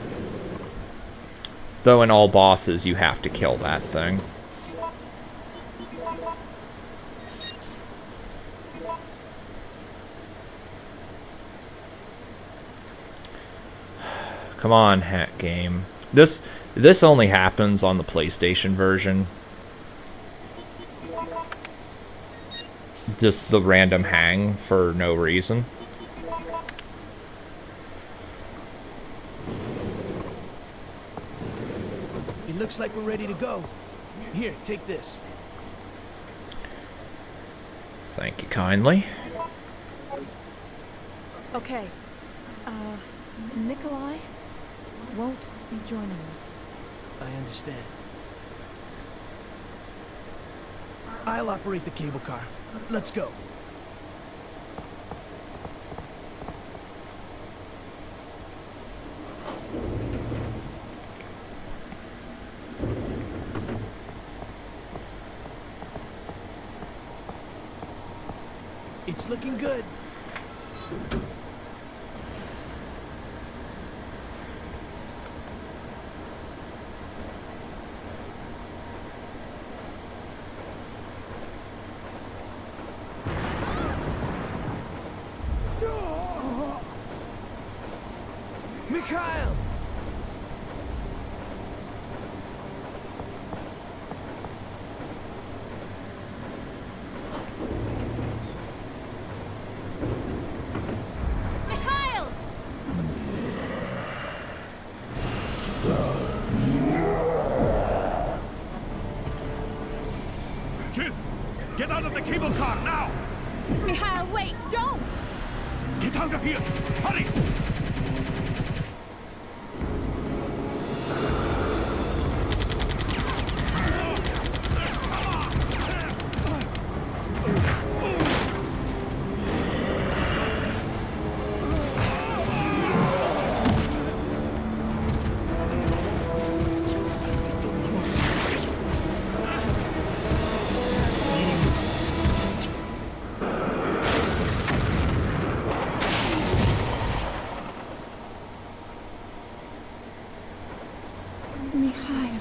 Though in all bosses, you have to kill that thing. Come on, hack game. This only happens on the PlayStation version. Just the random hang for no reason. It looks like we're ready to go. Here, take this. Thank you kindly. Okay. Nikolai won't be joining us. I understand. I'll operate the cable car. Let's go. It's looking good. Mikhail! Mikhail! Jill, get out of the cable car now! Mikhail, wait! Don't! Get out of here! Hurry! Mikhail.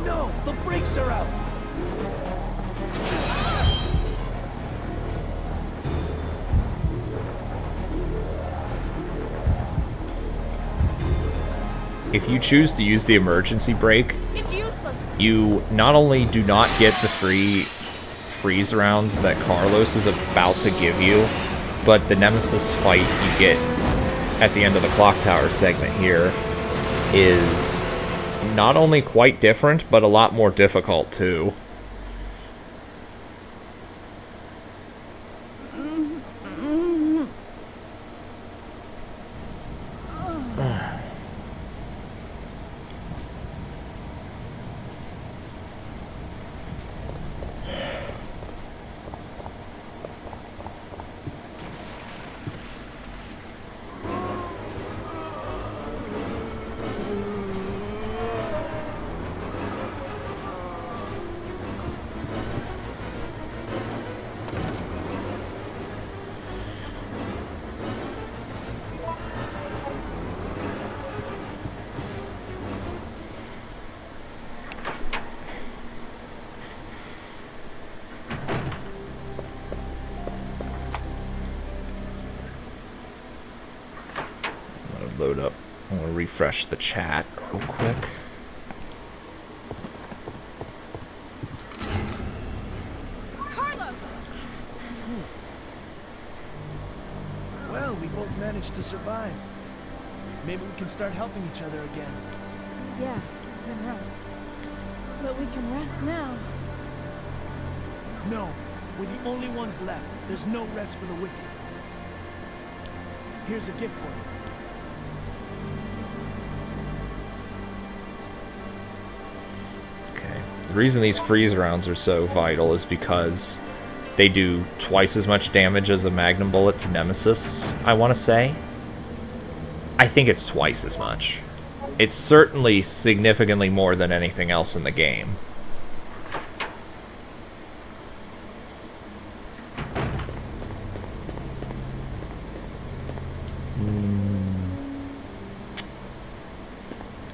No! The brakes are out! If you choose to use the emergency brake, It's useless. you not only do not get the free freeze rounds that Carlos is about to give you, but the Nemesis fight you get at the end of the clock tower segment here is not only quite different, but a lot more difficult too. Load up. I'm gonna refresh the chat real quick. Carlos! Well, we both managed to survive. Maybe we can start helping each other again. Yeah, it's been rough. But we can rest now. No, we're the only ones left. There's no rest for the wicked. Here's a gift for you. Okay. The reason these freeze rounds are so vital is because they do twice as much damage as a magnum bullet to Nemesis, I want to say. I think it's twice as much. It's certainly significantly more than anything else in the game.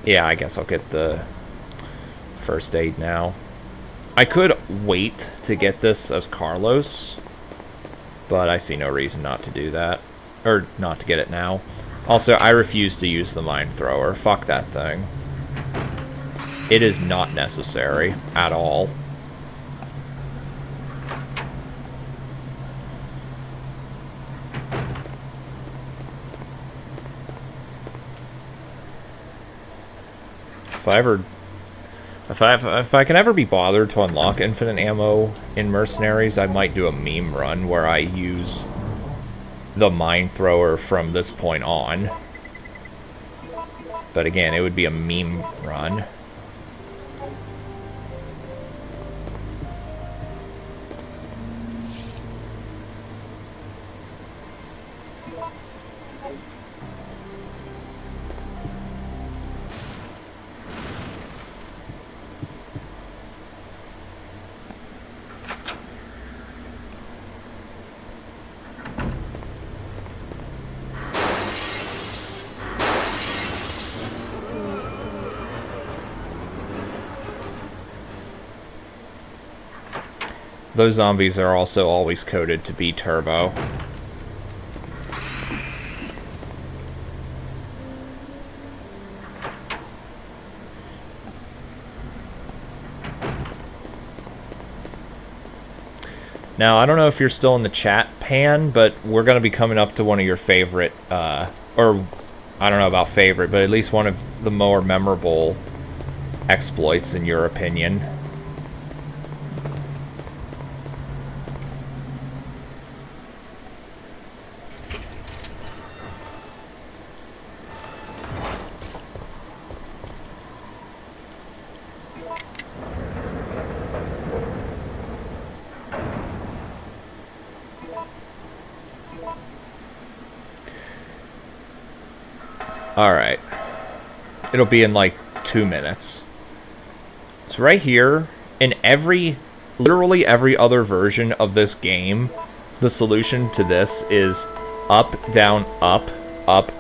Yeah, I guess I'll get the first aid now. I could wait to get this as Carlos, but I see no reason not to do that. Or not to get it now. Also, I refuse to use the mine thrower. Fuck that thing. It is not necessary at all. If I can ever be bothered to unlock infinite ammo in Mercenaries, I might do a meme run where I use the mine thrower from this point on. But again, it would be a meme run. Those zombies are also always coded to be turbo. Now, I don't know if you're still in the chat, Pan, but we're going to be coming up to one of your favorite, or I don't know about favorite, but at least one of the more memorable exploits in your opinion. Alright. It'll be in like 2 minutes. So right here, in literally every other version of this game, the solution to this is up, down, up,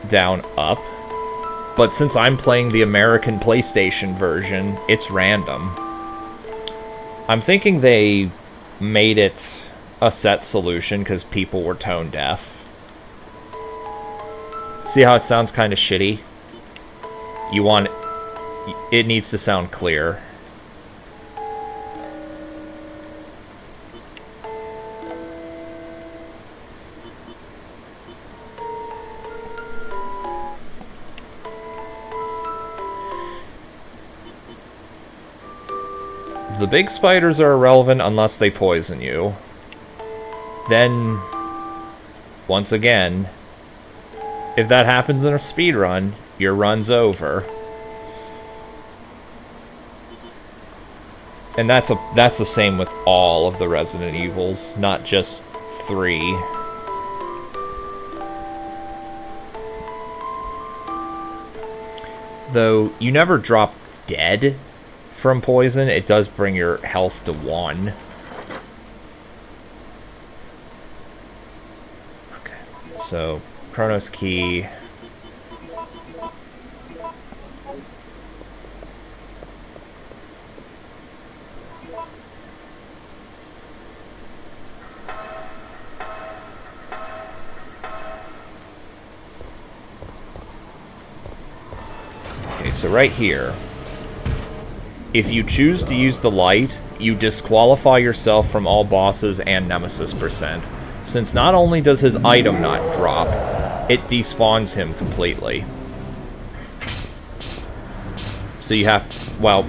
down, up. But since I'm playing the American PlayStation version, it's random. I'm thinking they made it a set solution because people were tone deaf. See how it sounds kind of shitty? It needs to sound clear. The big spiders are irrelevant unless they poison you. Then, once again, if that happens in a speedrun, your run's over. And that's the same with all of the Resident Evils, not just 3. Though you never drop dead from poison, it does bring your health to 1. Okay, so Chronos Key. Okay, so right here, if you choose to use the light, you disqualify yourself from all bosses and Nemesis percent, since not only does his item not drop, it despawns him completely. So you have, well,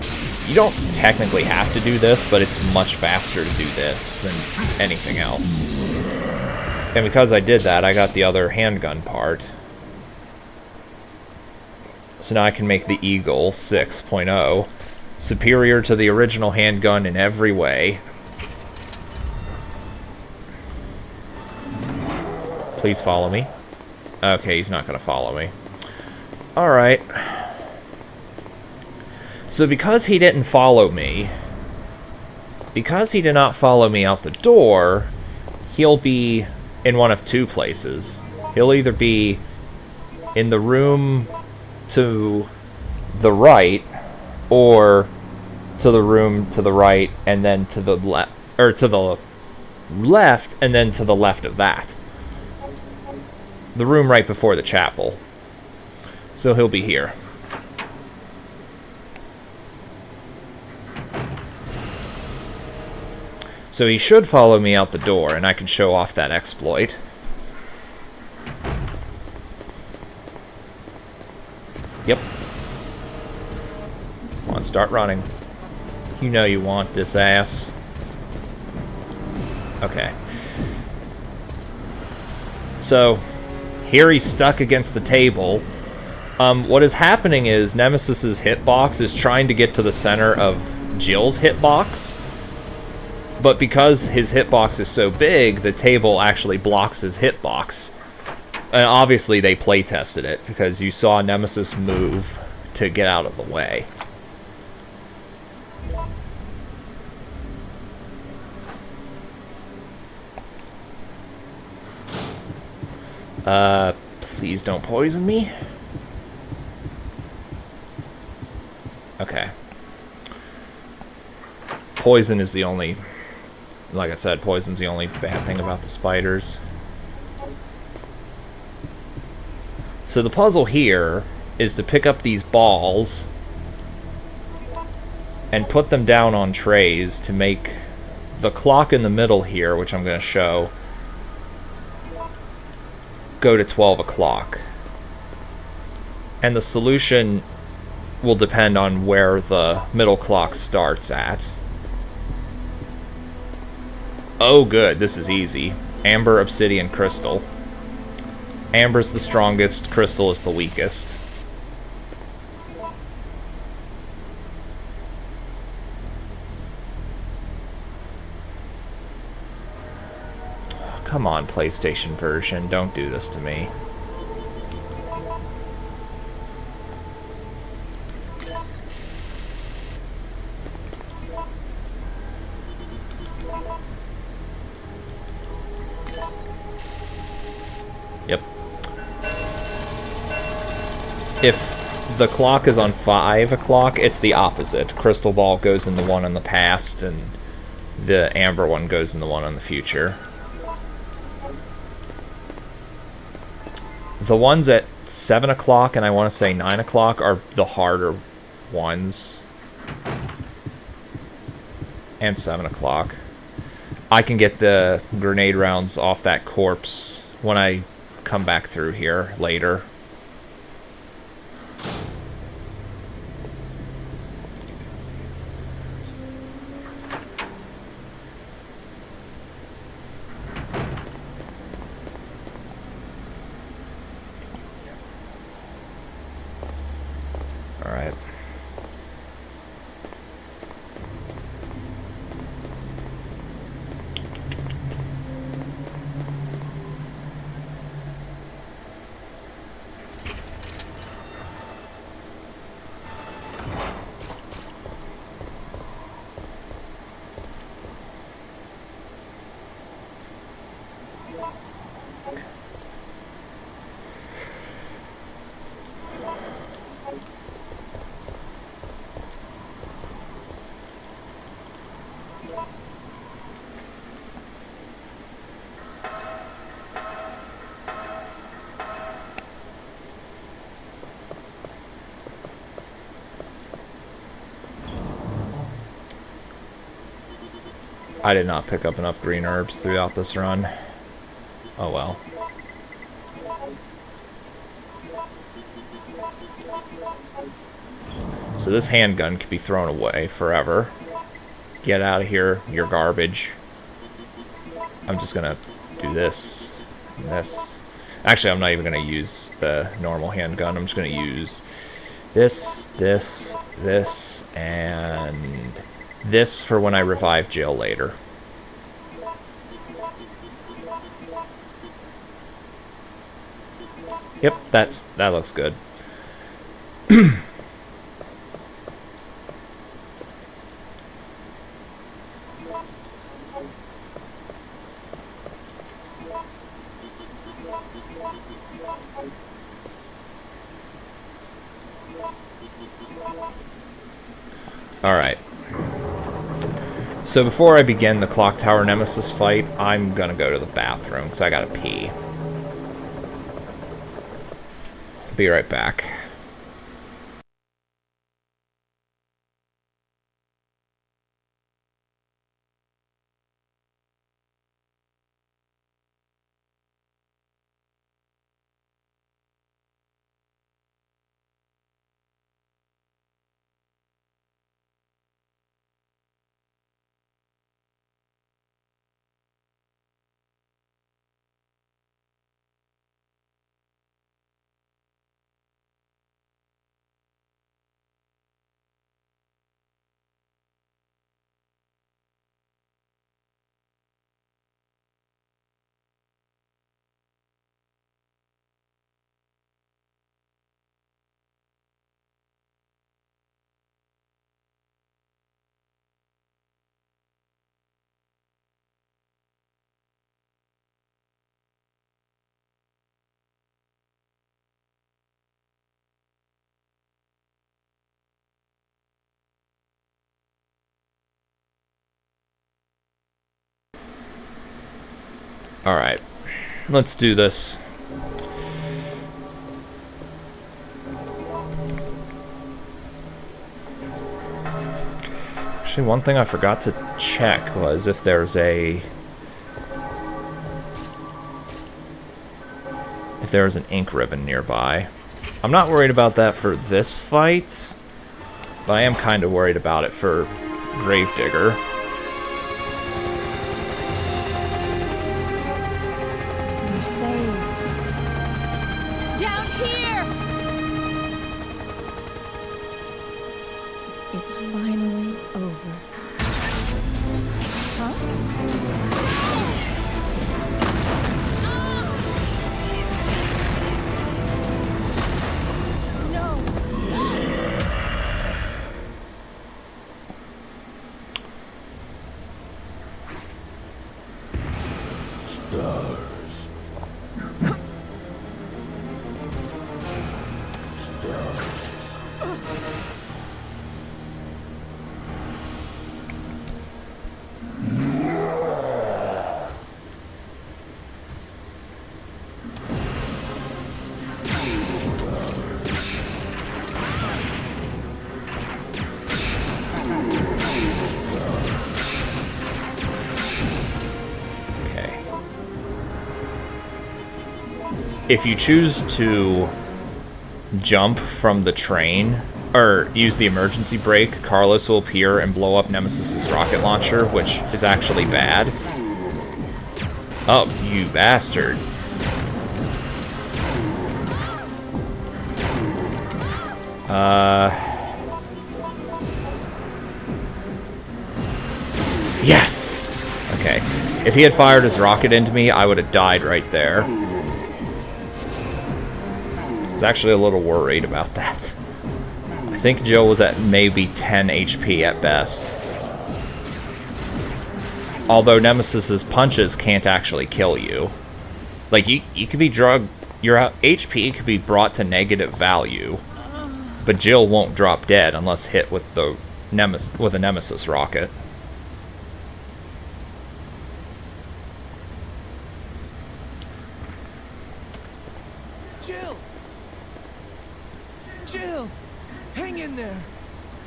you don't technically have to do this, but it's much faster to do this than anything else. And because I did that, I got the other handgun part. So now I can make the Eagle 6.0 superior to the original handgun in every way. Please follow me. Okay, he's not going to follow me. Alright. So because he didn't follow me, because he did not follow me out the door, he'll be in one of two places. He'll either be in the room to the right, or to the room to the right, and then to the left, or to the left, and then to the left of that. The room right before the chapel. So he'll be here. So he should follow me out the door, and I can show off that exploit. Yep. Come on, start running. You know you want this ass. Okay. So, here he's stuck against the table. What is happening is Nemesis's hitbox is trying to get to the center of Jill's hitbox. But because his hitbox is so big, the table actually blocks his hitbox. And obviously they play tested it, because you saw Nemesis move to get out of the way. Please don't poison me. Okay. Poison is the only... Like I said, poison's the only bad thing about the spiders. So the puzzle here is to pick up these balls and put them down on trays to make the clock in the middle here, which I'm going to show, go to 12 o'clock. And the solution will depend on where the middle clock starts at. Oh good, this is easy. Amber, obsidian, crystal. Amber's the strongest, crystal is the weakest. Oh, come on, PlayStation version, don't do this to me. Yep. If the clock is on 5 o'clock, it's the opposite. Crystal ball goes in the one in the past, and the amber one goes in the one in the future. The ones at 7 o'clock and I want to say 9 o'clock are the harder ones. And 7 o'clock. I can get the grenade rounds off that corpse when I come back through here later. All right. I did not pick up enough green herbs throughout this run. Oh well. So this handgun could be thrown away forever. Get out of here, you're garbage. I'm just gonna do this and this. Actually, I'm not even gonna use the normal handgun. I'm just gonna use this, this, this, and this for when I revive Jill later. Yep, that looks good. Alright. So before I begin the Clock Tower Nemesis fight, I'm gonna go to the bathroom, because I gotta pee. Be right back. Alright, let's do this. Actually, one thing I forgot to check was if there's an ink ribbon nearby. I'm not worried about that for this fight, but I am kind of worried about it for Gravedigger. We're saved. Down here! It's finally over. Huh? No! If you choose to jump from the train, or use the emergency brake, Carlos will appear and blow up Nemesis's rocket launcher, which is actually bad. Oh, you bastard. Yes! Okay. If he had fired his rocket into me, I would have died right there. I was actually a little worried about that. I think Joe was at maybe 10 HP at best. Although Nemesis's punches can't actually kill you. Like, you could be drugged, your HP could be brought to negative value, but Jill won't drop dead unless hit with a Nemesis rocket. Jill! Hang in there!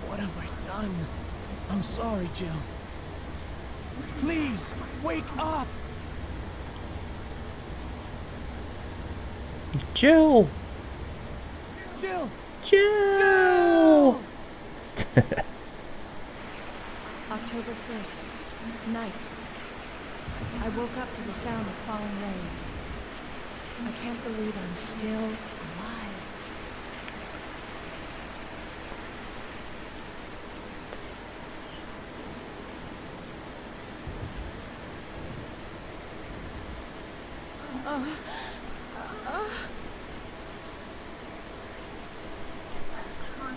What have I done? I'm sorry, Jill. Please, wake up! Jill! Jill! Jill! October 1st, night. I woke up to the sound of falling rain. I can't believe I'm still alive.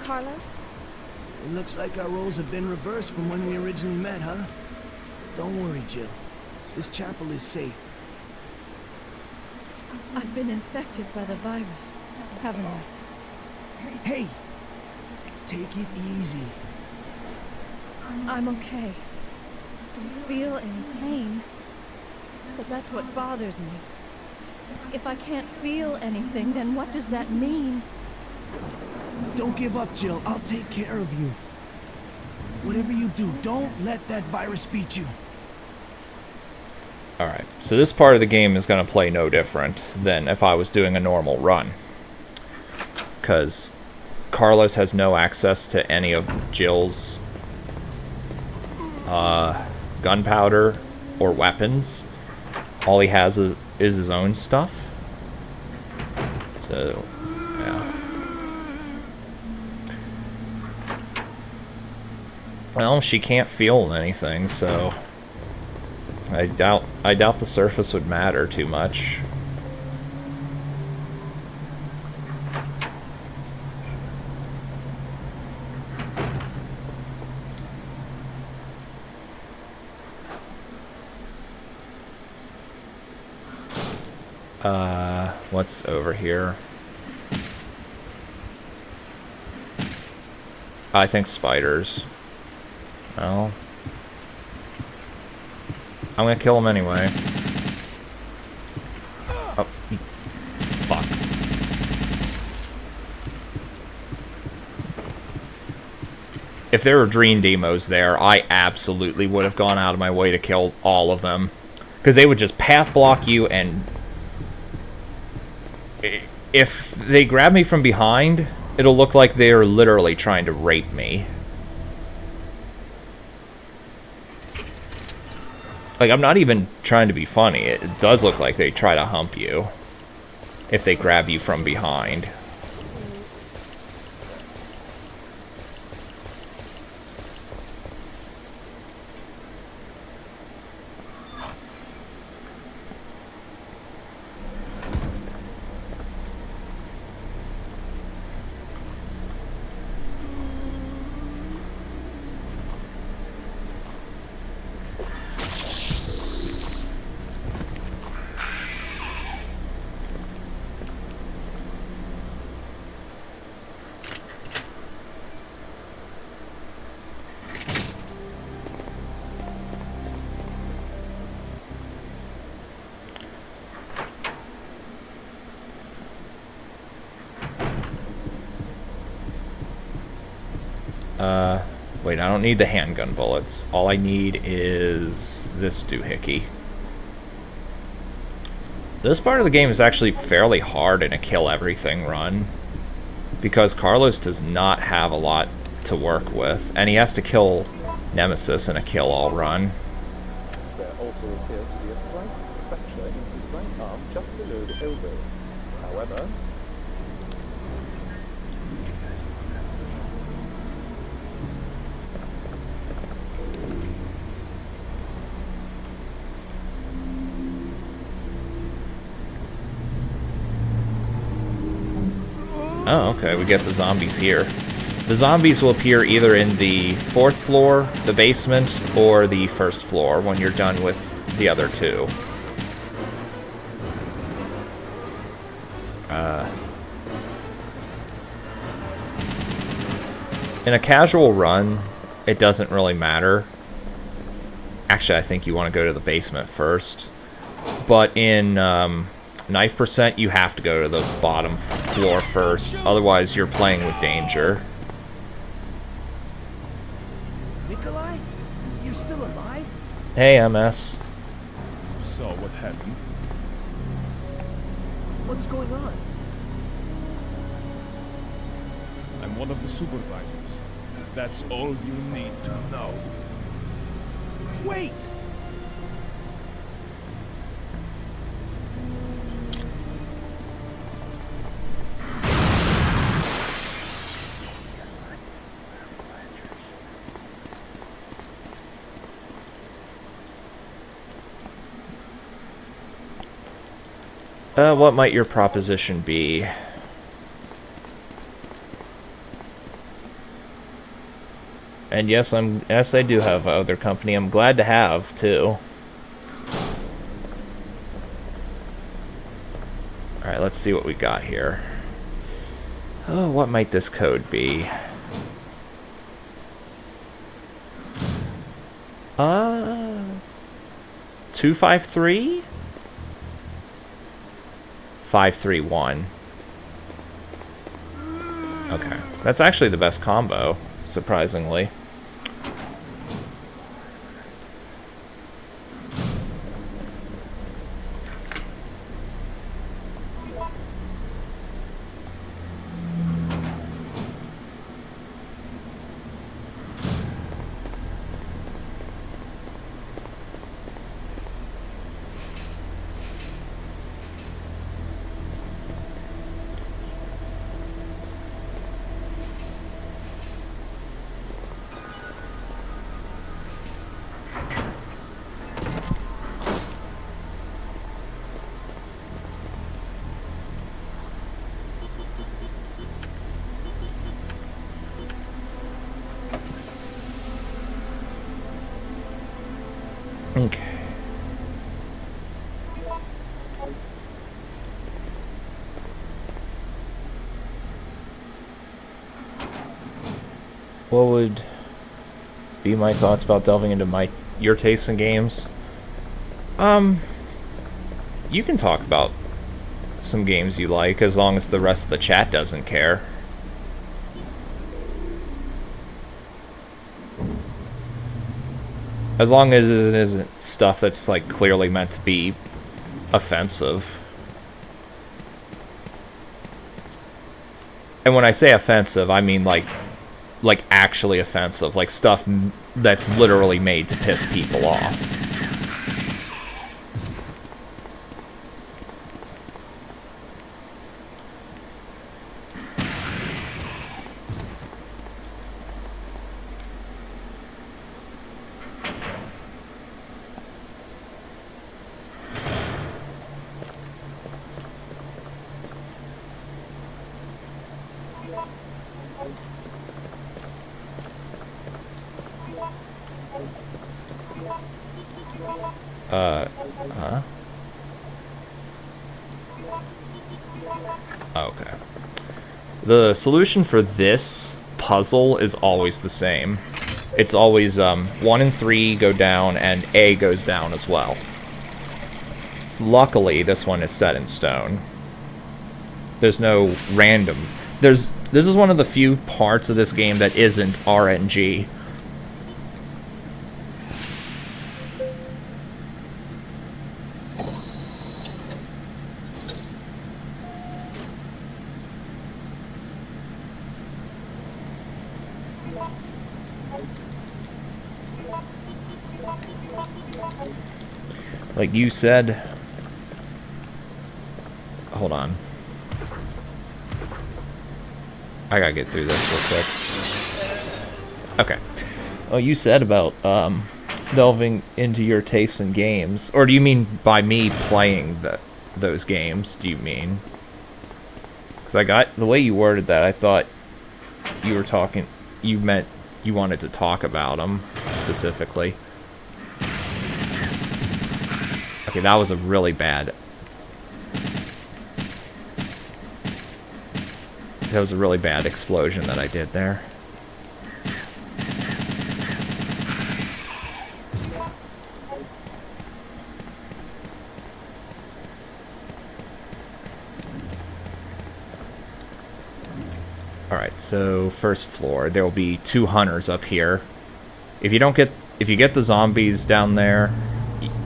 Carlos? It looks like our roles have been reversed from when we originally met, huh? Don't worry, Jill. This chapel is safe. I've been infected by the virus, haven't I? Hey! Take it easy. I'm okay. Don't feel any pain. But that's what bothers me. If I can't feel anything, then what does that mean? Don't give up, Jill. I'll take care of you. Whatever you do, don't let that virus beat you. Alright, so this part of the game is going to play no different than if I was doing a normal run. Because Carlos has no access to any of Jill's gunpowder or weapons. All he has is his own stuff. So, yeah. Well, she can't feel anything, so I doubt the surface would matter too much. What's over here? I think spiders. Well, I'm gonna kill him anyway. Oh, fuck. If there were dream demos there, I absolutely would have gone out of my way to kill all of them. Because they would just path block you, and if they grab me from behind, it'll look like they are literally trying to rape me. Like, I'm not even trying to be funny. It does look like they try to hump you if they grab you from behind. Wait, I don't need the handgun bullets. All I need is this doohickey. This part of the game is actually fairly hard in a kill everything run, because Carlos does not have a lot to work with, and he has to kill Nemesis in a kill-all run. There also appears to be a slight fracture in his right arm just below the elbow. However, Oh, okay, we get the zombies here. The zombies will appear either in the 4th floor, the basement, or the 1st floor when you're done with the other two. In a casual run, it doesn't really matter. Actually, I think you want to go to the basement first. But in Knife percent, you have to go to the bottom floor first, otherwise you're playing with danger. Nikolai? You're still alive? Hey, MS. You saw what happened. What's going on? I'm one of the supervisors. That's all you need to know. Wait! What might your proposition be? And yes, I do have other company. I'm glad to have too. All right, let's see what we got here. Oh, what might this code be? 253? 531. Okay. That's actually the best combo, surprisingly. Okay. What would be my thoughts about delving into your tastes in games? You can talk about some games you like as long as the rest of the chat doesn't care. As long as it isn't stuff that's like clearly meant to be offensive. And when I say offensive, I mean like actually offensive, like stuff that's literally made to piss people off. Huh? Okay. The solution for this puzzle is always the same. It's always 1 and 3 go down and A goes down as well. Luckily, this one is set in stone. There's no random. This is one of the few parts of this game that isn't RNG. Like you said... Hold on. I gotta get through this real quick. Okay. Oh, you said about delving into your tastes in games. Or do you mean by me playing those games, do you mean? Because I got... The way you worded that, I thought you were talking... You meant you wanted to talk about them, specifically. Okay, that was a really bad... That was a really bad explosion that I did there. Alright, so first floor. There will be 2 hunters up here. If you get the zombies down there...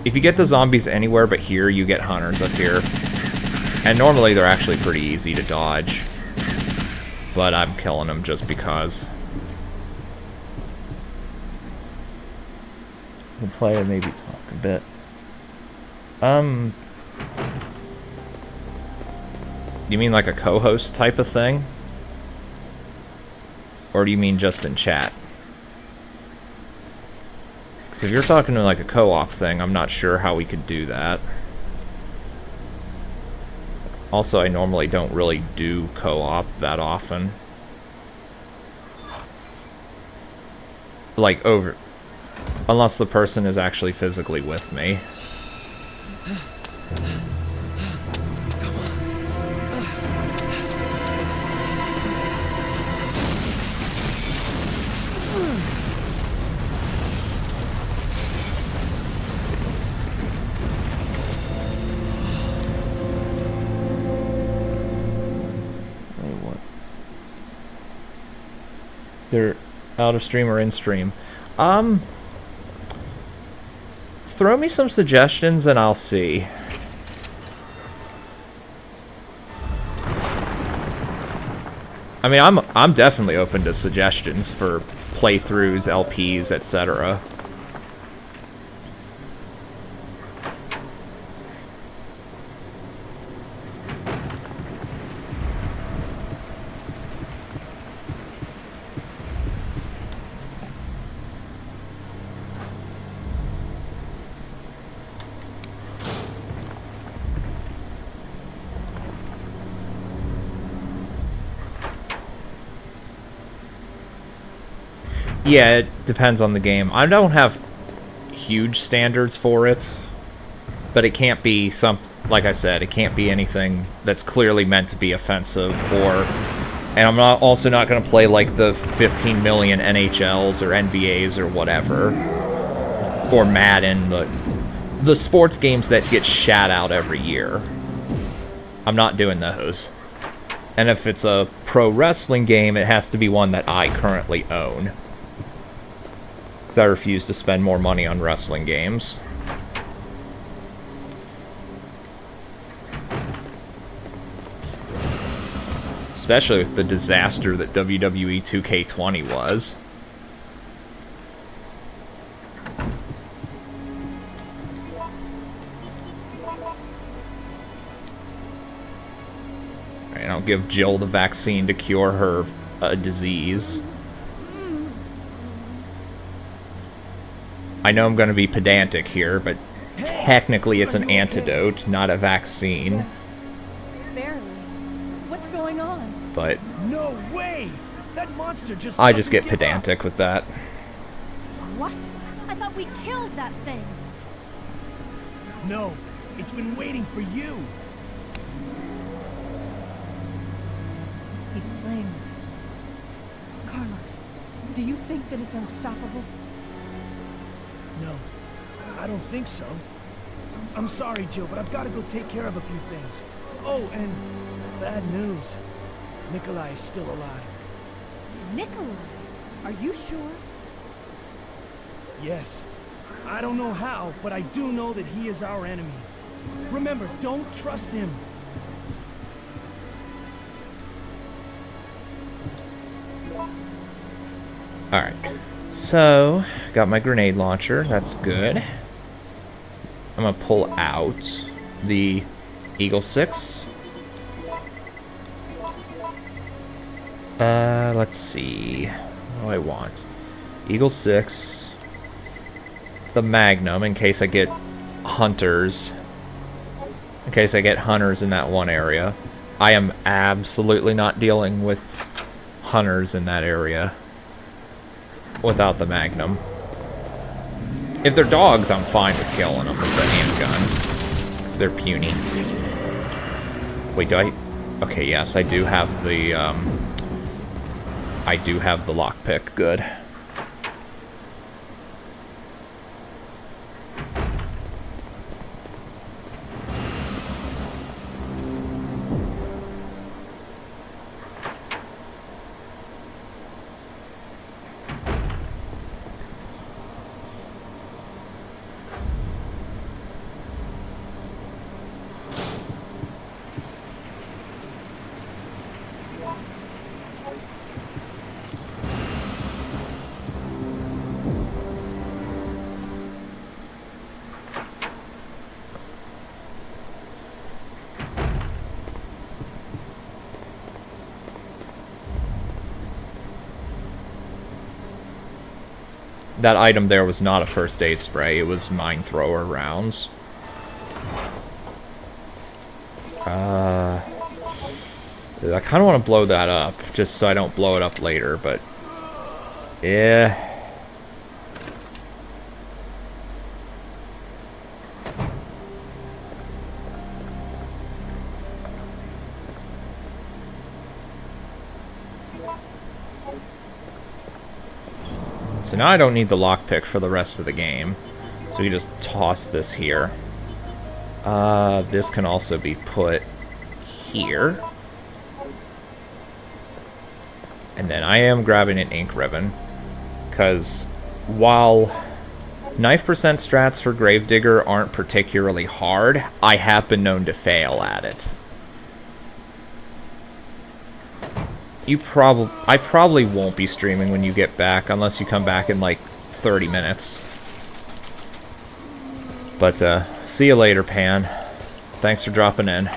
If you get the zombies anywhere but here, you get hunters up here. And normally they're actually pretty easy to dodge. But I'm killing them just because. We'll play and maybe talk a bit. You mean like a co-host type of thing? Or do you mean just in chat? Because if you're talking to like a co-op thing, I'm not sure how we could do that. Also, I normally don't really do co-op that often. Like, unless the person is actually physically with me. They're out of stream or in stream. Throw me some suggestions and I'll see. I mean, I'm definitely open to suggestions for playthroughs, LPs, etc. Yeah, it depends on the game. I don't have huge standards for it, but it can't be like I said, it can't be anything that's clearly meant to be offensive and I'm also not going to play like the 15 million NHLs or NBAs or whatever, or Madden, the sports games that get shat out every year. I'm not doing those. And if it's a pro wrestling game, it has to be one that I currently own. Because I refuse to spend more money on wrestling games. Especially with the disaster that WWE 2K20 was. Alright, I'll give Jill the vaccine to cure her disease. I know I'm going to be pedantic here, but technically it's an antidote, not a vaccine. Yes. Barely. What's going on? But No way! That monster just I just doesn't get give pedantic with that. What? I thought we killed that thing. up. No, it's been waiting for you. He's playing with us. Carlos, do you think that it's unstoppable? No, I don't think so. I'm sorry, Jill, but I've got to go take care of a few things. Oh, and bad news. Nikolai is still alive. Nikolai? Are you sure? Yes. I don't know how, but I do know that he is our enemy. Remember, don't trust him. Alright. So, got my grenade launcher. That's good. I'm going to pull out the Eagle 6. Let's see. What do I want? Eagle 6. The Magnum, in case I get hunters. In case I get hunters in that one area. I am absolutely not dealing with hunters in that area without the Magnum. If they're dogs, I'm fine with killing them with the handgun, because they're puny. Wait, do I... Okay, yes, I do have the, I do have the lockpick. Good. that item there was not a first aid spray, it was mine thrower rounds. I kind of want to blow that up, just so I don't blow it up later, but... yeah... So now I don't need the lockpick for the rest of the game. So we just toss this here. This can also be put here. And then I am grabbing an ink ribbon. Because while knife percent strats for Gravedigger aren't particularly hard, I have been known to fail at it. I probably won't be streaming when you get back, unless you come back in like 30 minutes. But, see you later, Pan. Thanks for dropping in.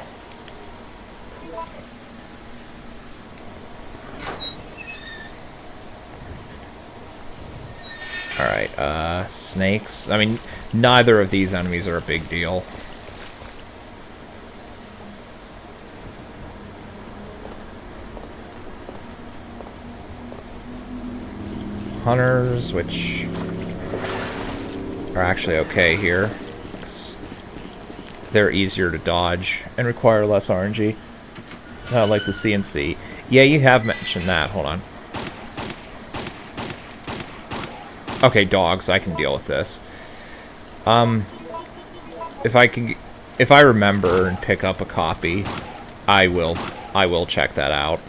Alright, snakes. I mean, neither of these enemies are a big deal. Hunters, which are actually okay here. They're easier to dodge and require less RNG. Like the CNC. Yeah, you have mentioned that. Hold on. Okay, dogs. I can deal with this. If I remember and pick up a copy, I will check that out.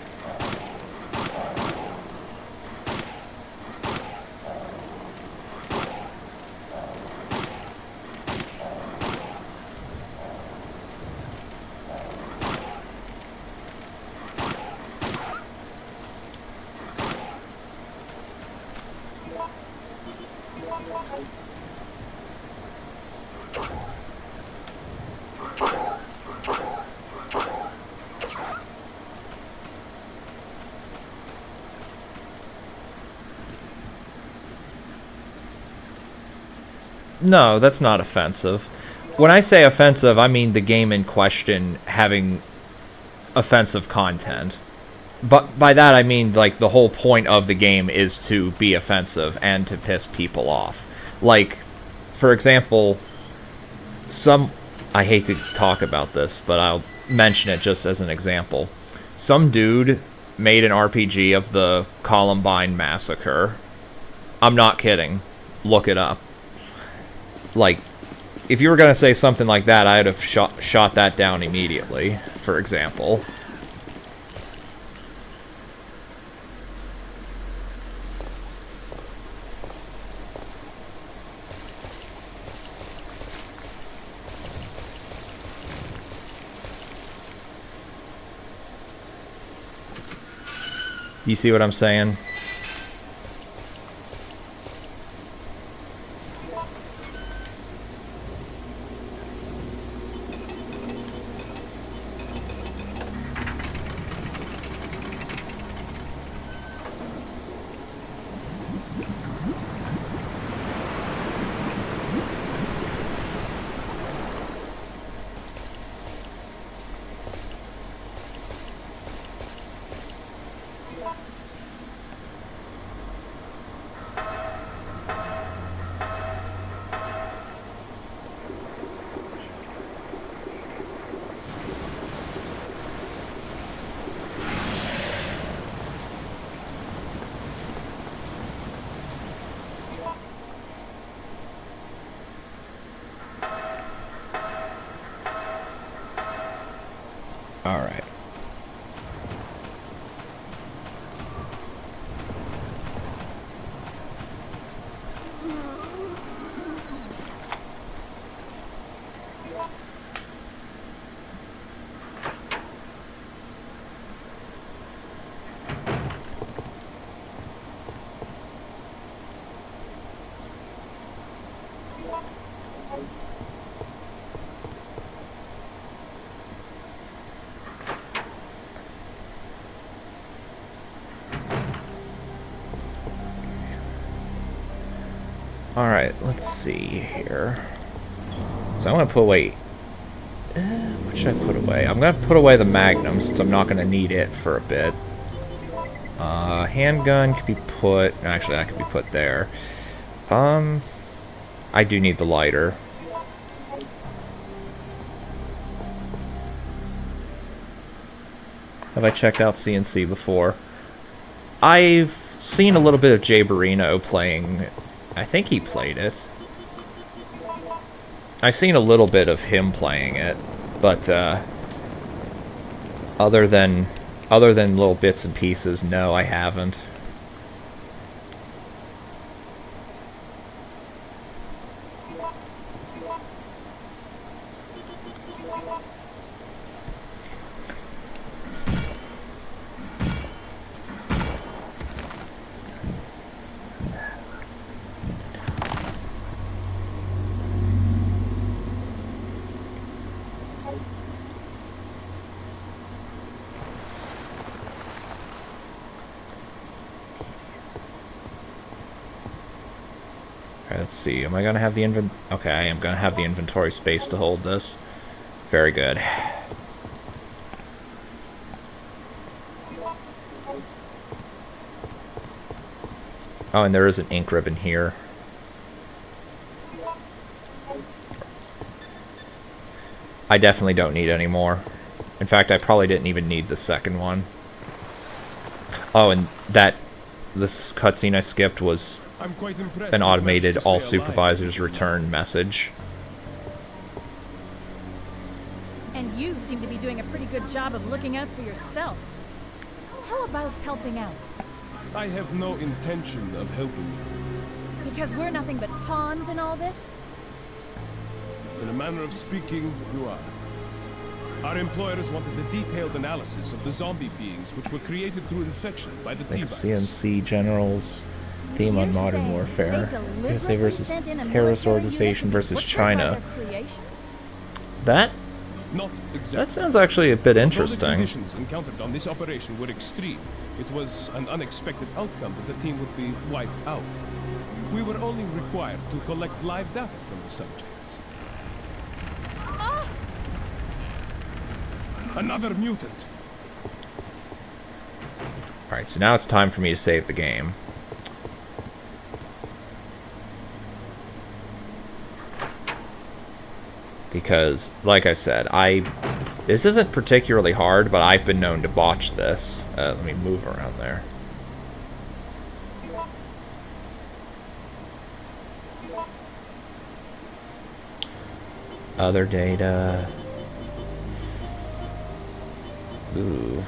No, that's not offensive. When I say offensive, I mean the game in question having offensive content. But by that I mean, like, the whole point of the game is to be offensive and to piss people off. Like, for example, I hate to talk about this, but I'll mention it just as an example. Some dude made an RPG of the Columbine Massacre. I'm not kidding. Look it up. Like, if you were going to say something like that, I'd have shot that down immediately, for example. You see what I'm saying? Alright. Alright, let's see here. So I'm going to put away... what should I put away? I'm going to put away the Magnum since I'm not going to need it for a bit. Handgun could be put... Actually, that could be put there. I do need the lighter. Have I checked out CNC before? I've seen a little bit of Jay Barrino playing... I think he played it. I've seen a little bit of him playing it, but other than little bits and pieces, no, I haven't. Let's see, am I going to have the Okay, I am going to have the inventory space to hold this. Very good. Oh, and there is an ink ribbon here. I definitely don't need any more. In fact, I probably didn't even need the second one. Oh, and this cutscene I skipped was I'm quite impressed an you've automated managed to all stay alive. supervisors return message. And you seem to be doing a pretty good job of looking out for yourself. How about helping out? I have no intention of helping you. Because we're nothing but pawns in all this? In a manner of speaking, you are. Our employers wanted a detailed analysis of the zombie beings which were created through infection by the Like T-virus. CNC General's theme on You're modern saying warfare. they USA deliberately versus sent in a terrorist military organization unit to be versus butchered by China. their creations? That Not exactly. that sounds actually a bit Though the interesting. conditions encountered on this operation were extreme, it was an unexpected outcome that the team would be wiped out. We were only required to collect live data from the subjects. Another mutant. Alright, so now it's time for me to save the game. Because, like I said, this isn't particularly hard, but I've been known to botch this. Let me move around there. Other data. Ooh.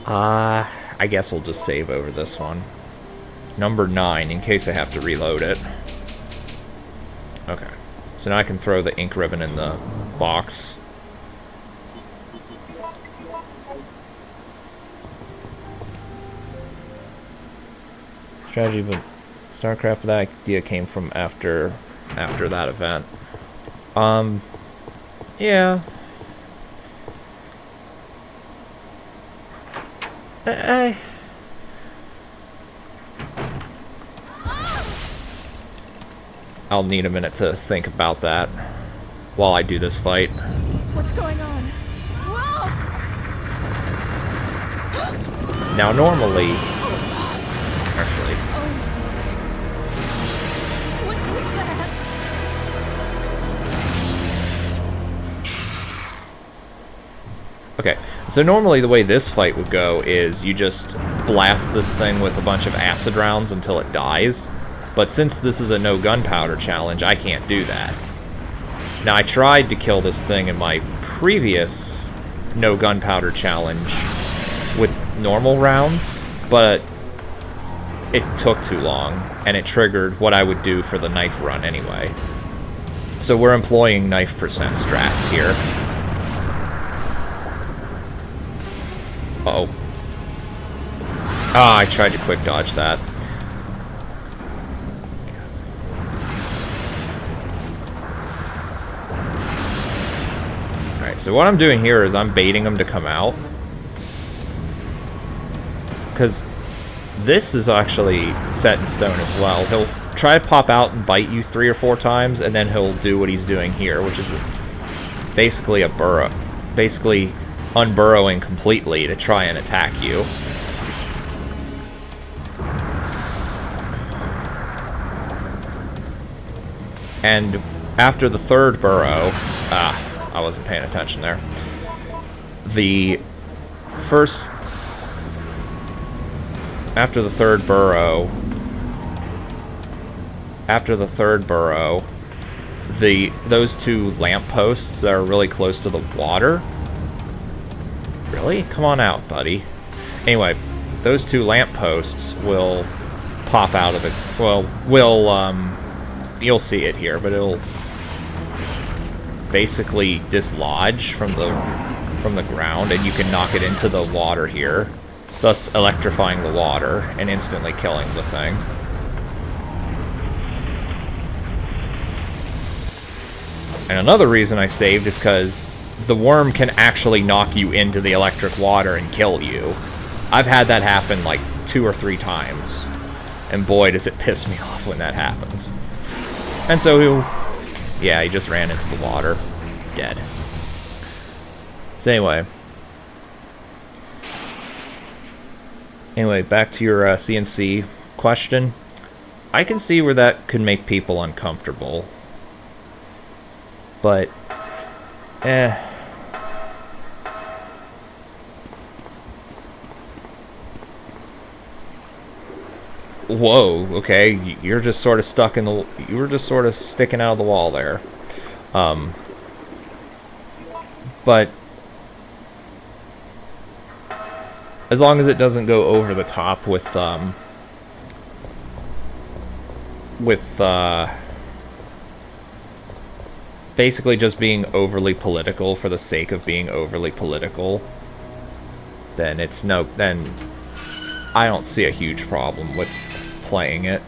I guess we'll just save over this one. Number 9, in case I have to reload it. Okay. So now I can throw the ink ribbon in the box. Strategy of StarCraft, that idea came from after that event. Yeah. I'll need a minute to think about that while I do this fight. What's going on? Whoa! Now, normally... Actually... What is that? Okay, so normally the way this fight would go is you just blast this thing with a bunch of acid rounds until it dies. But since this is a no gunpowder challenge, I can't do that. Now, I tried to kill this thing in my previous no gunpowder challenge with normal rounds, but it took too long, and it triggered what I would do for the knife run anyway. So we're employing knife percent strats here. Uh-oh. Ah, I tried to quick dodge that. Alright, so what I'm doing here is I'm baiting them to come out. Because This is actually set in stone as well. He'll try to pop out and bite you 3 or 4 times, and then he'll do what he's doing here, which is basically a burrow. Basically unburrowing completely to try and attack you. And after the 3rd burrow... I wasn't paying attention there. The first... After the 3rd burrow... Those 2 lampposts that are really close to the water... Really? Come on out, buddy. Anyway, those 2 lampposts will pop out of it. Well, you'll see it here, but it'll basically dislodge from the ground, and you can knock it into the water here, thus electrifying the water and instantly killing the thing. And another reason I saved is because the worm can actually knock you into the electric water and kill you. I've had that happen like 2 or 3 times. And boy, does it piss me off when that happens. And so, yeah, he just ran into the water. Dead. So anyway, back to your CNC question. I can see where that could make people uncomfortable. But, Whoa, okay, you're just sort of stuck in the... You were just sort of sticking out of the wall there. But... as long as it doesn't go over the top with basically just being overly political for the sake of being overly political, then then I don't see a huge problem with playing it.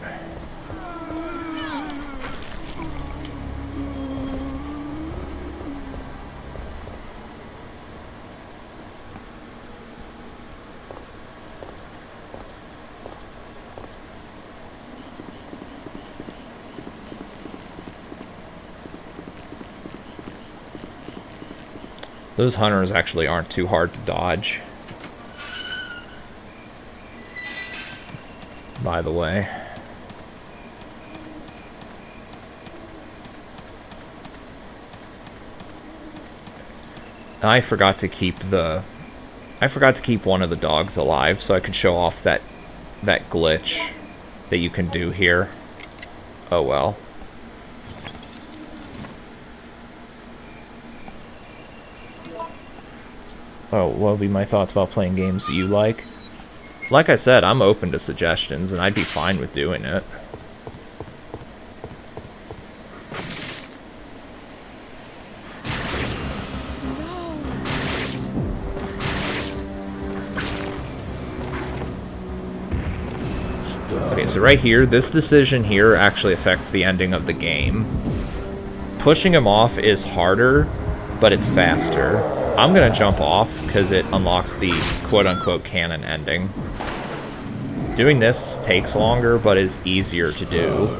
Those hunters actually aren't too hard to dodge, by the way. I forgot to keep one of the dogs alive so I could show off that glitch that you can do here. Oh well. Oh, what would be my thoughts about playing games that you like? Like I said, I'm open to suggestions, and I'd be fine with doing it. Okay, so right here, this decision here actually affects the ending of the game. Pushing him off is harder, but it's faster. I'm gonna jump off because it unlocks the quote-unquote canon ending. Doing this takes longer, but is easier to do.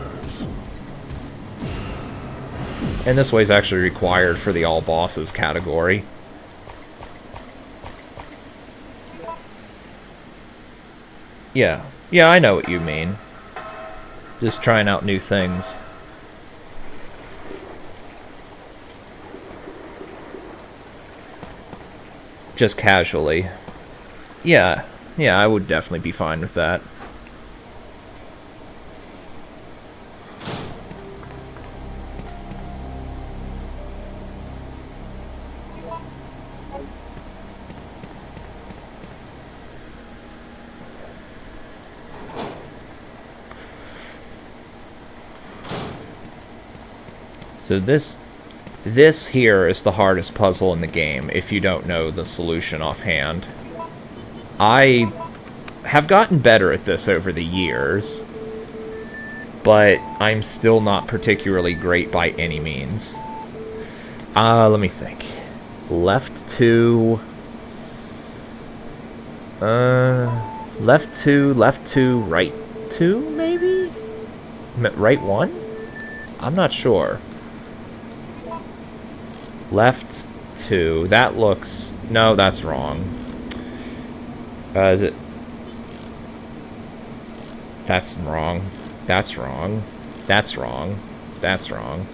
And this way is actually required for the all bosses category. Yeah, I know what you mean. Just trying out new things. Just casually. Yeah, I would definitely be fine with that. So this here is the hardest puzzle in the game, if you don't know the solution offhand. I have gotten better at this over the years, but I'm still not particularly great by any means. Let me think. Left 2... Left 2, right 2, maybe? Right 1? I'm not sure. Left 2. That looks... No, that's wrong. Is it... That's wrong. That's wrong. That's wrong. That's wrong.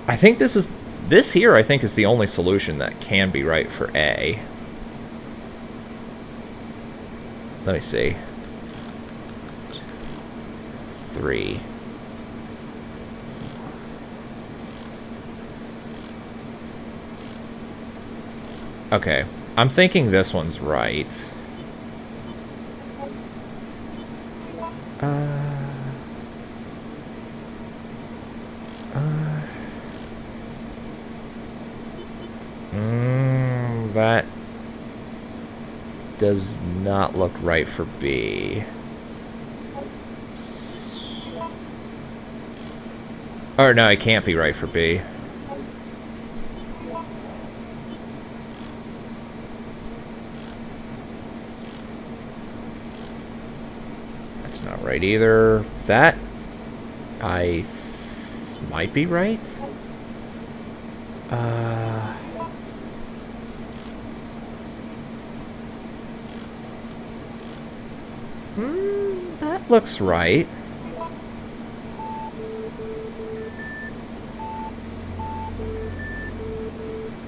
I think this is... This here, I think, is the only solution that can be right for A. Let me see. 3. Okay. I'm thinking this one's right. That does not look right for B. Or no, it can't be right for B. That's not right either. That might be right. That looks right.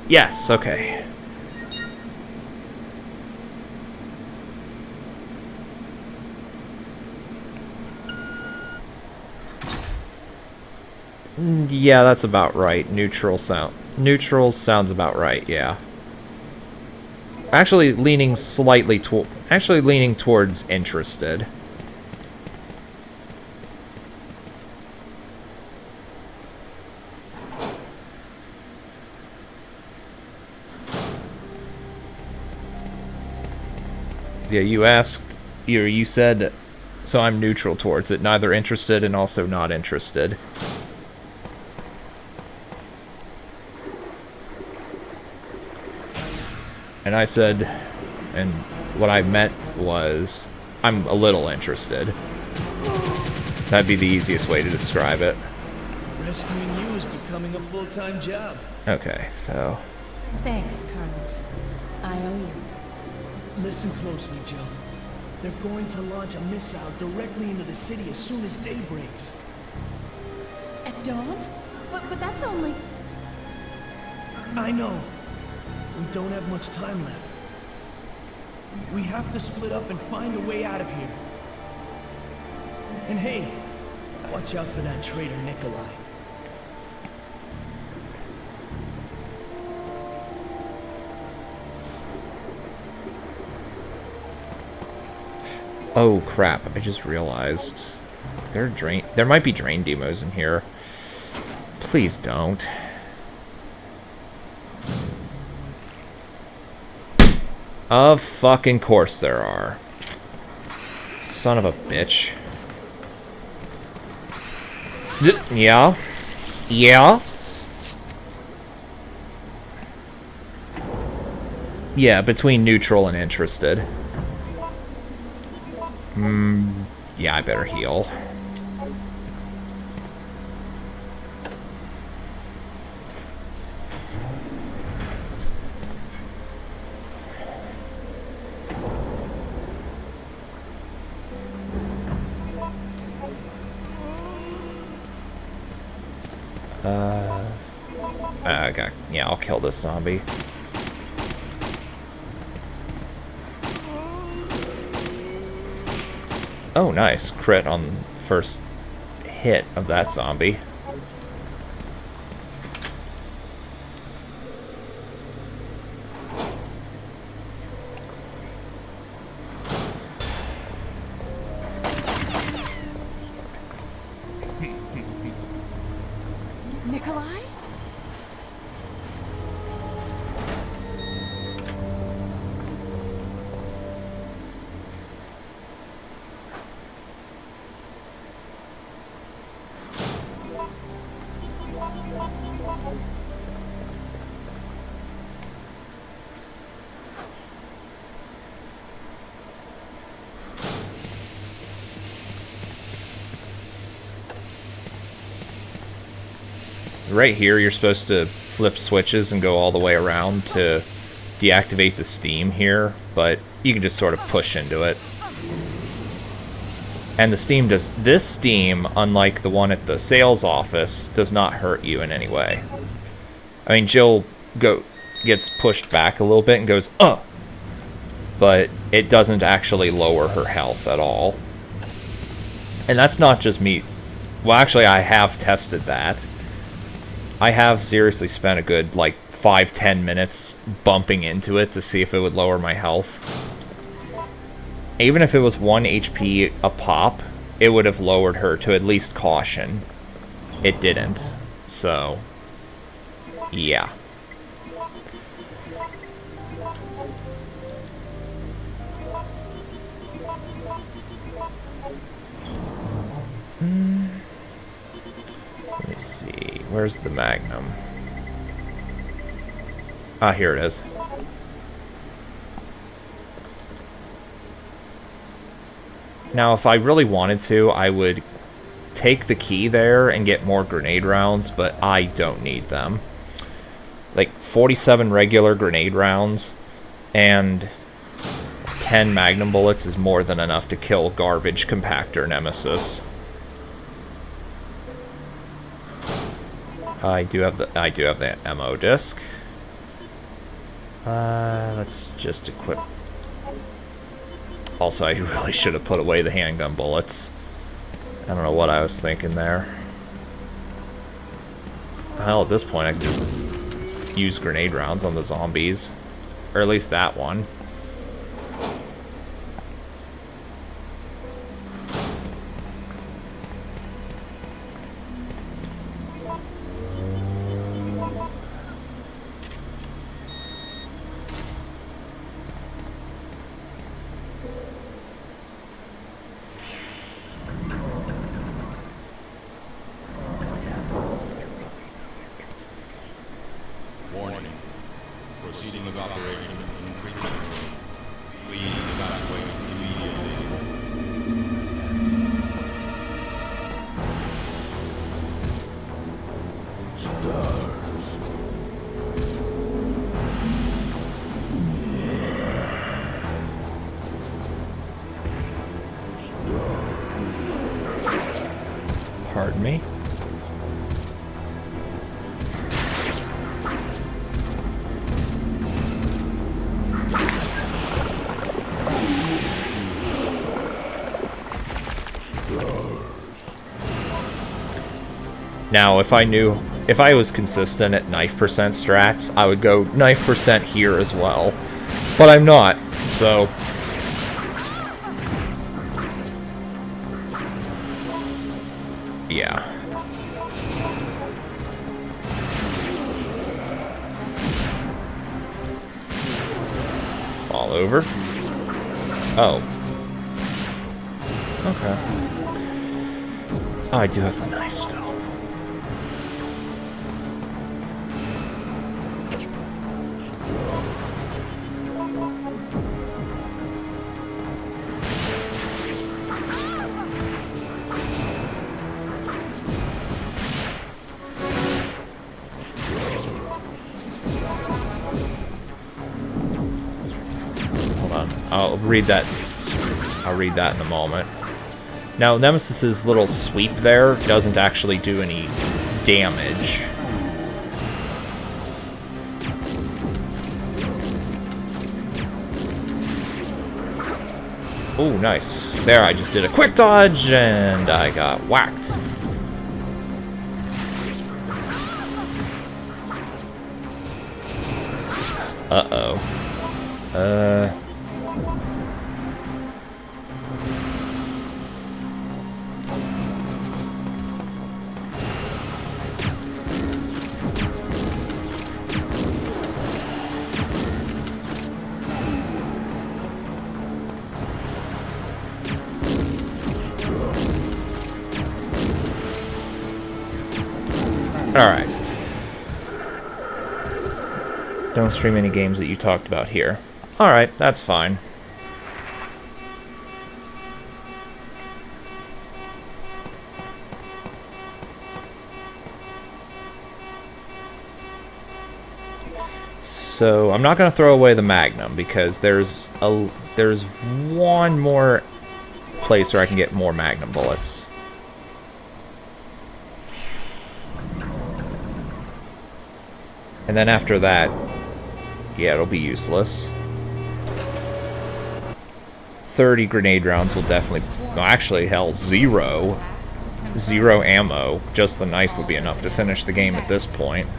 Yes, okay. Yeah, that's about right. Neutral sounds about right, yeah. Actually leaning slightly towards interested. Yeah, you said, so I'm neutral towards it, neither interested and also not interested. And I said, and what I meant was, I'm a little interested. That'd be the easiest way to describe it. Rescuing you is becoming a full-time job. Okay, so... Thanks, Carlos. I owe you. Listen closely, Joe. They're going to launch a missile directly into the city as soon as day breaks. At dawn? But that's only... I know. We don't have much time left. We have to split up and find a way out of here. And hey, watch out for that traitor Nikolai. Oh crap, I just realized. There might be drain demos in here. Please don't. Of fucking course there are. Son of a bitch. Yeah. Yeah. Yeah, between neutral and interested. Yeah, I better heal. Okay. Yeah, I'll kill this zombie. Oh, nice. Crit on first hit of that zombie. Nikolai? Right here, you're supposed to flip switches and go all the way around to deactivate the steam here, but you can just sort of push into it. And the steam does... This steam, unlike the one at the sales office, does not hurt you in any way. I mean, Jill gets pushed back a little bit and goes, "Ugh!" But it doesn't actually lower her health at all. And that's not just me. Well, actually, I have tested that. I have seriously spent a good, like, 5-10 minutes bumping into it to see if it would lower my health. Even if it was 1 HP a pop, it would have lowered her to at least caution. It didn't. So, yeah. Let me see. Where's the Magnum? Ah, here it is. Now, if I really wanted to, I would take the key there and get more grenade rounds, but I don't need them. Like, 47 regular grenade rounds and 10 Magnum bullets is more than enough to kill Garbage Compactor Nemesis. I do have the ammo disc. Let's just equip. Also, I really should have put away the handgun bullets. I don't know what I was thinking there. Hell, at this point, I can just use grenade rounds on the zombies. Or at least that one. Warning. Proceeding with operation in treatment room. Please evacuate immediately. Pardon me. Now, if I was consistent at knife percent strats, I would go knife percent here as well. But I'm not, so... yeah. Fall over. Oh. Okay. Oh, I do have the knife still. I'll read that in a moment. Now, Nemesis's little sweep there doesn't actually do any damage. Oh, nice. There, I just did a quick dodge, and I got whacked. Uh-oh. Alright. Don't stream any games that you talked about here. Alright, that's fine. So I'm not going to throw away the Magnum because there's one more place where I can get more Magnum bullets. And then after that, yeah, it'll be useless. 30 grenade rounds will definitely... No, actually, hell, zero. Zero ammo. Just the knife would be enough to finish the game at this point.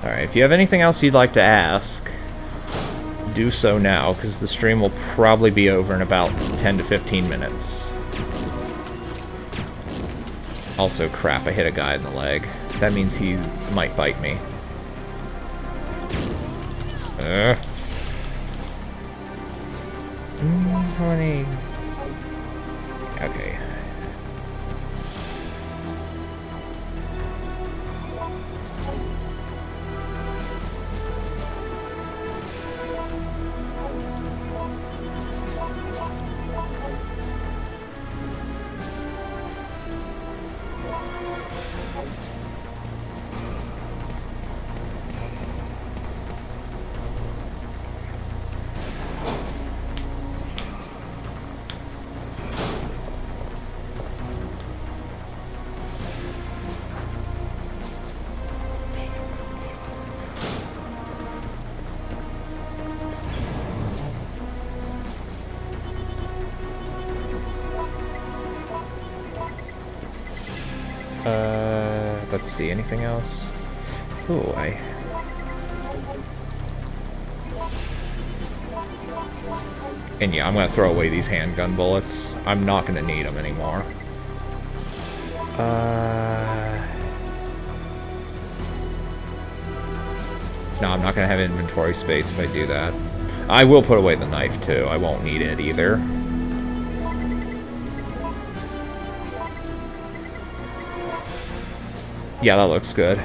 Alright, if you have anything else you'd like to ask, do so now, because the stream will probably be over in about 10 to 15 minutes. Also, crap, I hit a guy in the leg. That means he might bite me. Honey. Okay. Let's see, anything else? Ooh, And yeah, I'm gonna throw away these handgun bullets. I'm not gonna need them anymore. No, I'm not gonna have inventory space if I do that. I will put away the knife too. I won't need it either. Yeah, that looks good.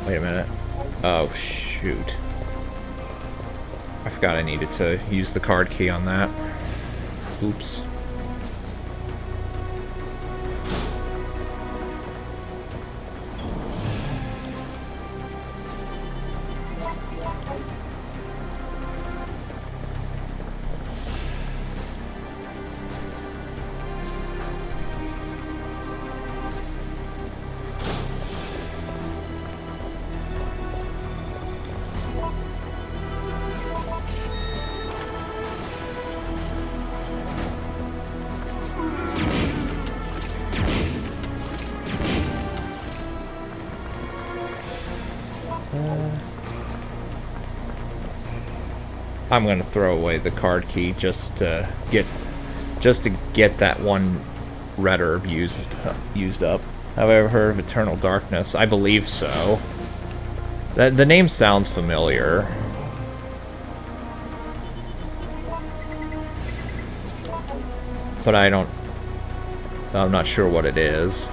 Wait a minute. Oh, shoot. I forgot I needed to use the card key on that. Oops. I'm gonna throw away the card key just to get that one red herb used up. Have I ever heard of Eternal Darkness? I believe so. The name sounds familiar. But I'm not sure what it is.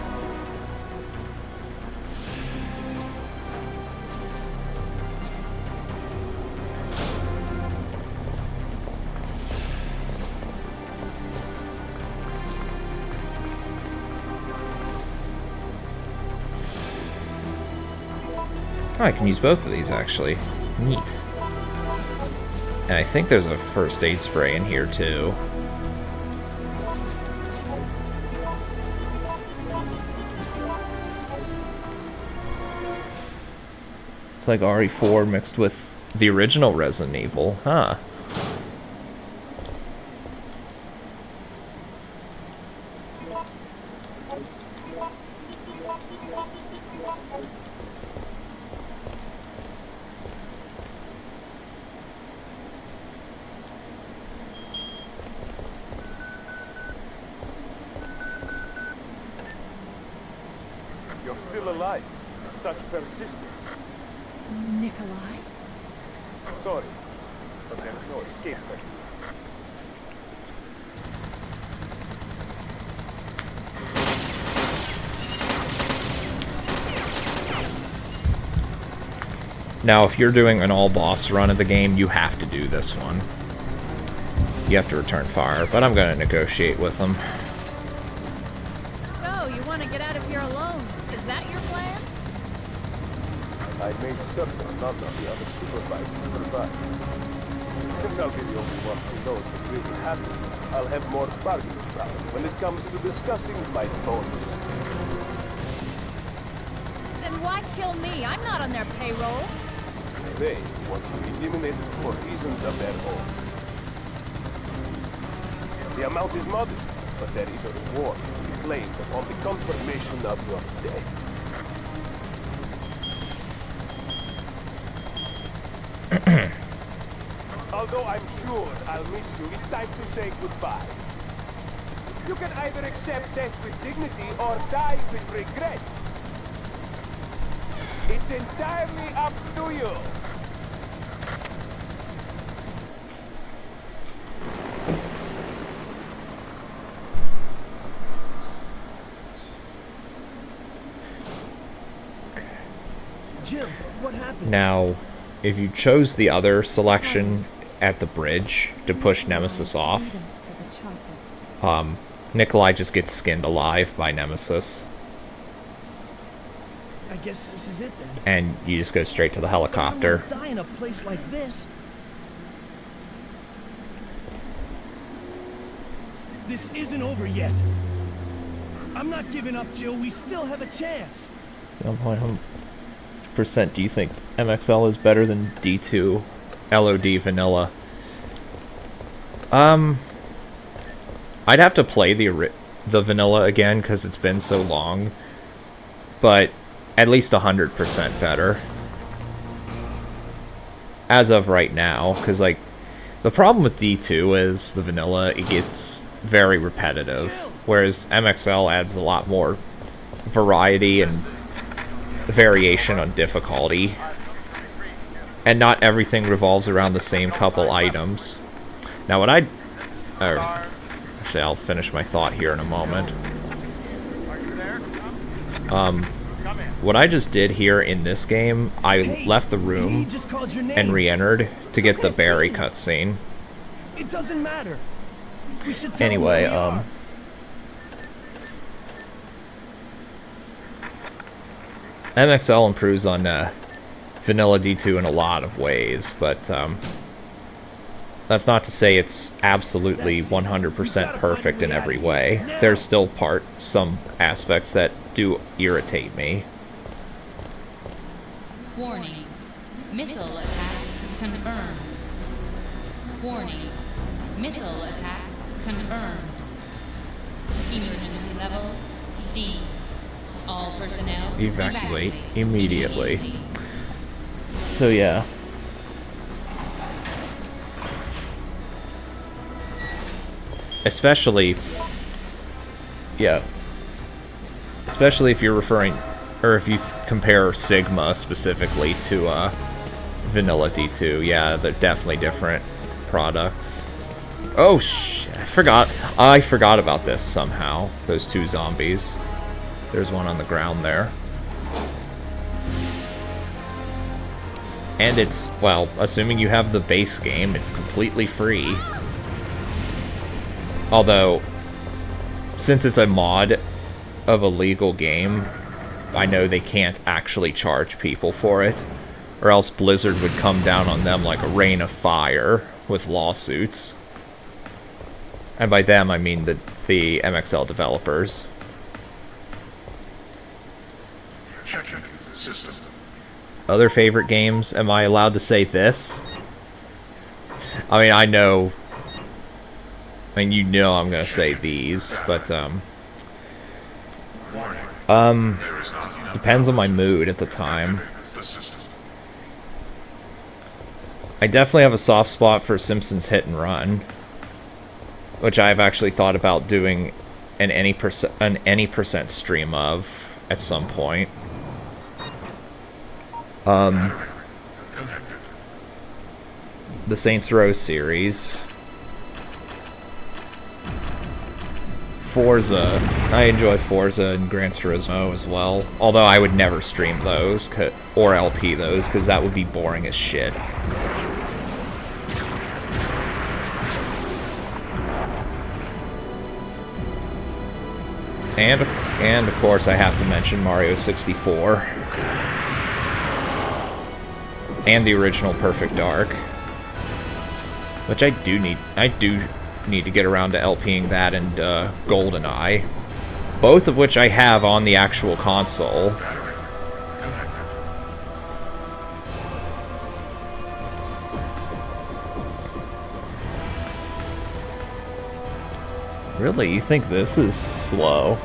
Oh, I can use both of these, actually. Neat. And I think there's a first aid spray in here, too. It's like RE4 mixed with the original Resident Evil, huh? You're still alive. Such persistence. Nikolai? Sorry, but there is no escape for you. Now, if you're doing an all-boss run of the game, you have to do this one. You have to return fire, but I'm going to negotiate with them. So, you want to get out of here alone? Is that your plan? I made certain none of the other supervisors survive. Since I'll be the only one who knows what really happened, I'll have more bargaining power when it comes to discussing my bonus. Then why kill me? I'm not on their payroll. They want to eliminate it for reasons of their own. The amount is modest, but there is a reward to be claimed upon the confirmation of your death. Although I'm sure I'll miss you, it's time to say goodbye. You can either accept death with dignity or die with regret. It's entirely up to you. Jim, what happened? Now, if you chose the other selection at the bridge to push Nemesis off, Nikolai just gets skinned alive by Nemesis. I guess this is it then. And you just go straight to the helicopter. I don't wanna die in a place like this. This isn't over yet. I'm not giving up, Jill. We still have a chance. 100% do you think MXL is better than D2 LOD vanilla? I'd have to play the vanilla again because it's been so long, but at least 100% better as of right now. Because like the problem with D2 is the vanilla, it gets very repetitive, whereas MXL adds a lot more variety and variation on difficulty, and not everything revolves around the same couple items. Now actually I'll finish my thought here in a moment. What I just did here in this game, I left the room and re-entered to get the Barry cutscene. It doesn't matter. We should tell Anyway, him where we are. MXL improves on vanilla D2 in a lot of ways, but that's not to say it's absolutely 100% perfect in every way. There's still some aspects that do irritate me. Warning. Missile attack confirmed. Warning. Missile attack confirmed. Emergency level D. All personnel Evacuate immediately. So yeah. Especially if you're referring, or if you compare Sigma specifically to Vanilla D2, yeah, they're definitely different products. Oh shit, I forgot about this somehow. Those two zombies. There's one on the ground there. And it's, well, assuming you have the base game, it's completely free. Although, since it's a mod of a legal game, I know they can't actually charge people for it, or else Blizzard would come down on them like a rain of fire with lawsuits. And by them, I mean the MXL developers. Checking system. Other favorite games? Am I allowed to say this? I mean, I know... I mean, you know I'm gonna say these, but, depends on my mood at the time. I definitely have a soft spot for Simpsons Hit and Run, which I've actually thought about doing an any percent stream of at some point. The Saints Row series. Forza. I enjoy Forza and Gran Turismo as well. Although I would never stream those or LP those because that would be boring as shit. And of course I have to mention Mario 64 and the original Perfect Dark, which I do need to get around to LPing that and GoldenEye, both of which I have on the actual console. Really? You think this is slow?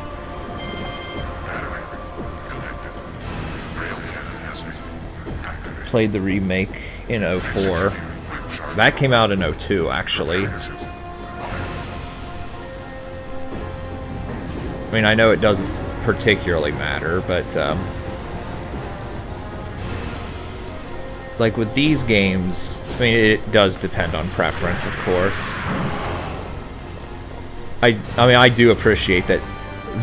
Played the remake in 04. That came out in 02, actually. I mean, I know it doesn't particularly matter, but like with these games, I mean, it does depend on preference, of course. I mean, I do appreciate that.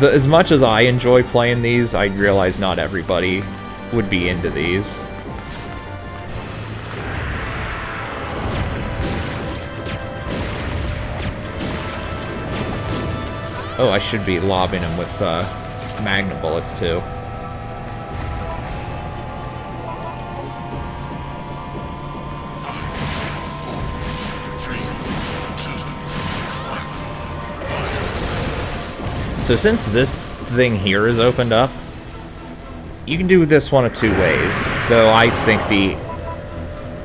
As much as I enjoy playing these, I realize not everybody would be into these. Oh, I should be lobbing him with Magna bullets, too. So since this thing here is opened up, you can do this one of two ways. Though I think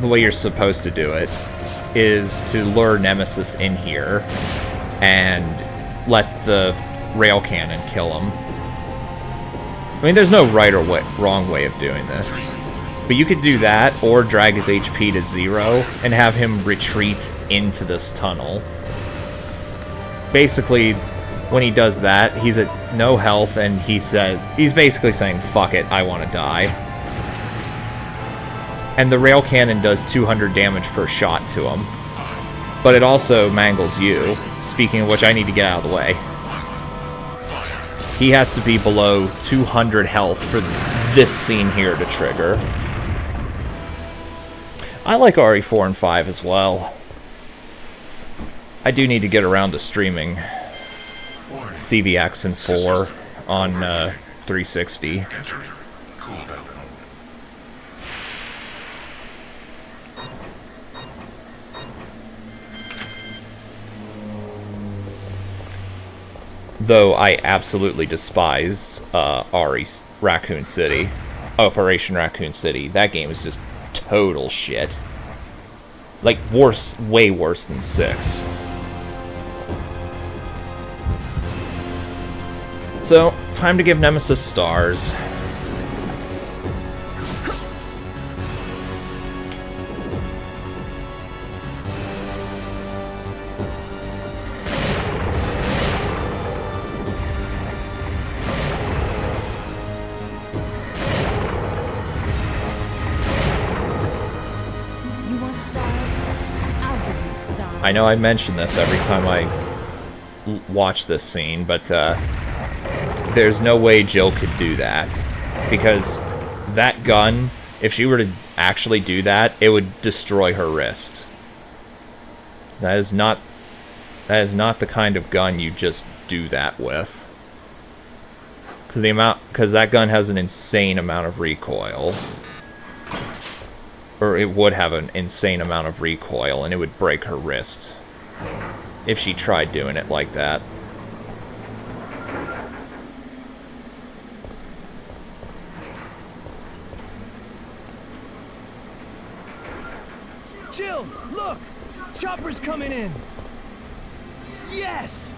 the way you're supposed to do it is to lure Nemesis in here and let the rail cannon kill him. I mean, there's no right or wrong way of doing this. But you could do that, or drag his HP to 0 and have him retreat into this tunnel. Basically, when he does that, he's at no health, and he's basically saying, fuck it, I want to die. And the rail cannon does 200 damage per shot to him. But it also mangles you. Speaking of which, I need to get out of the way. He has to be below 200 health for this scene here to trigger. I like RE4 and 5 as well. I do need to get around to streaming CVX and 4 on 360. Though I absolutely despise Raccoon City. Operation Raccoon City. That game is just total shit. Like, worse, way worse than 6. So, time to give Nemesis stars. I know I mention this every time I watch this scene, but there's no way Jill could do that. Because that gun, if she were to actually do that, it would destroy her wrist. That is not the kind of gun you just do that with. Because that gun has an insane amount of recoil. Or it would have an insane amount of recoil, and it would break her wrist if she tried doing it like that. Jill, look! Chopper's coming in! Yes!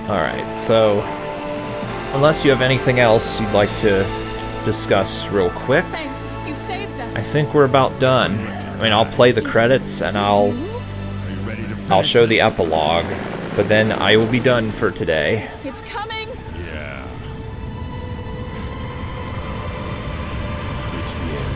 Alright, so unless you have anything else you'd like to discuss real quick, Thanks, you saved us. I think we're about done. I mean, I'll play the credits and I'll I'll show the epilogue, but then I will be done for today. It's coming! Yeah. It's the end.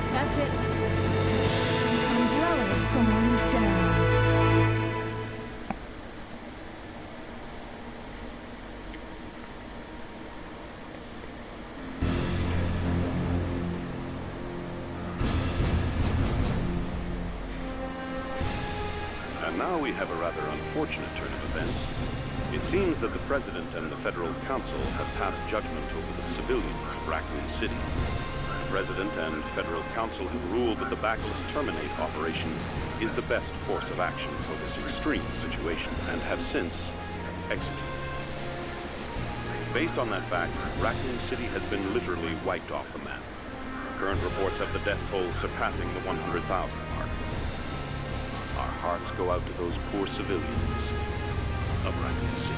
That's it. Umbrella's going down. And now we have a rather unfortunate turn of events. It seems that the President and the Federal Council have passed judgment over the civilians of Raccoon City. The President and Federal Council have ruled that the Backless Terminate operation is the best course of action for this extreme situation, and have since executed. Based on that fact, Raccoon City has been literally wiped off the map. Current reports have the death toll surpassing the 100,000 mark. Our hearts go out to those poor civilians of Raccoon City.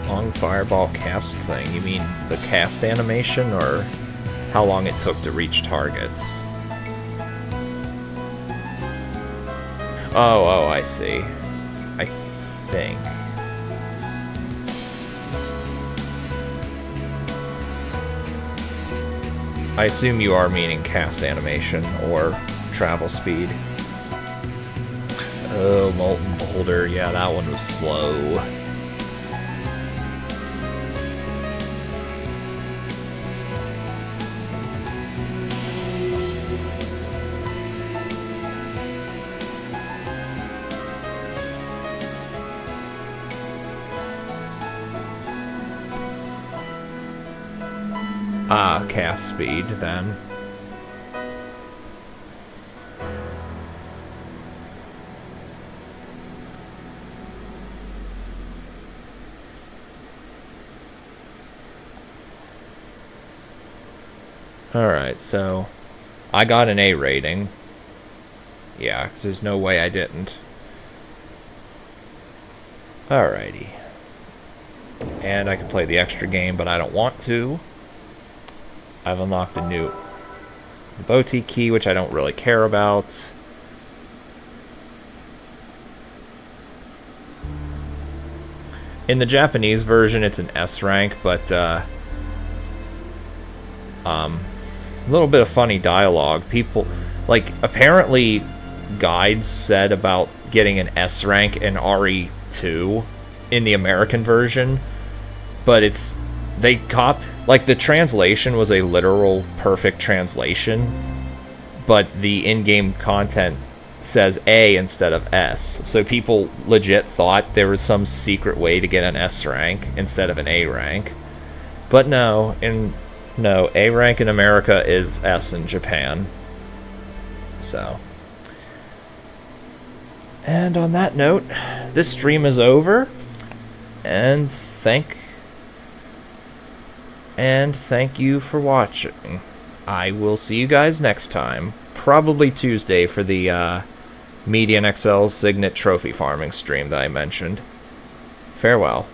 Long fireball cast thing. You mean the cast animation, or how long it took to reach targets? Oh, I see. I think. I assume you are meaning cast animation or travel speed. Oh, Molten Boulder. Yeah, that one was slow. Ah, cast speed, then. Alright, so I got an A rating. Yeah, 'cause there's no way I didn't. Alrighty. And I can play the extra game, but I don't want to. I've unlocked a new boutique key, which I don't really care about. In the Japanese version, it's an S rank, but a little bit of funny dialogue. People, like, apparently guides said about getting an S rank in RE2 in the American version, but like, the translation was a literal perfect translation, but the in-game content says A instead of S. So people legit thought there was some secret way to get an S rank instead of an A rank. But no, A rank in America is S in Japan. So, And on that note, this stream is over, and thank you for watching. I will see you guys next time, probably Tuesday for the Median XL Signet Trophy Farming stream that I mentioned. Farewell.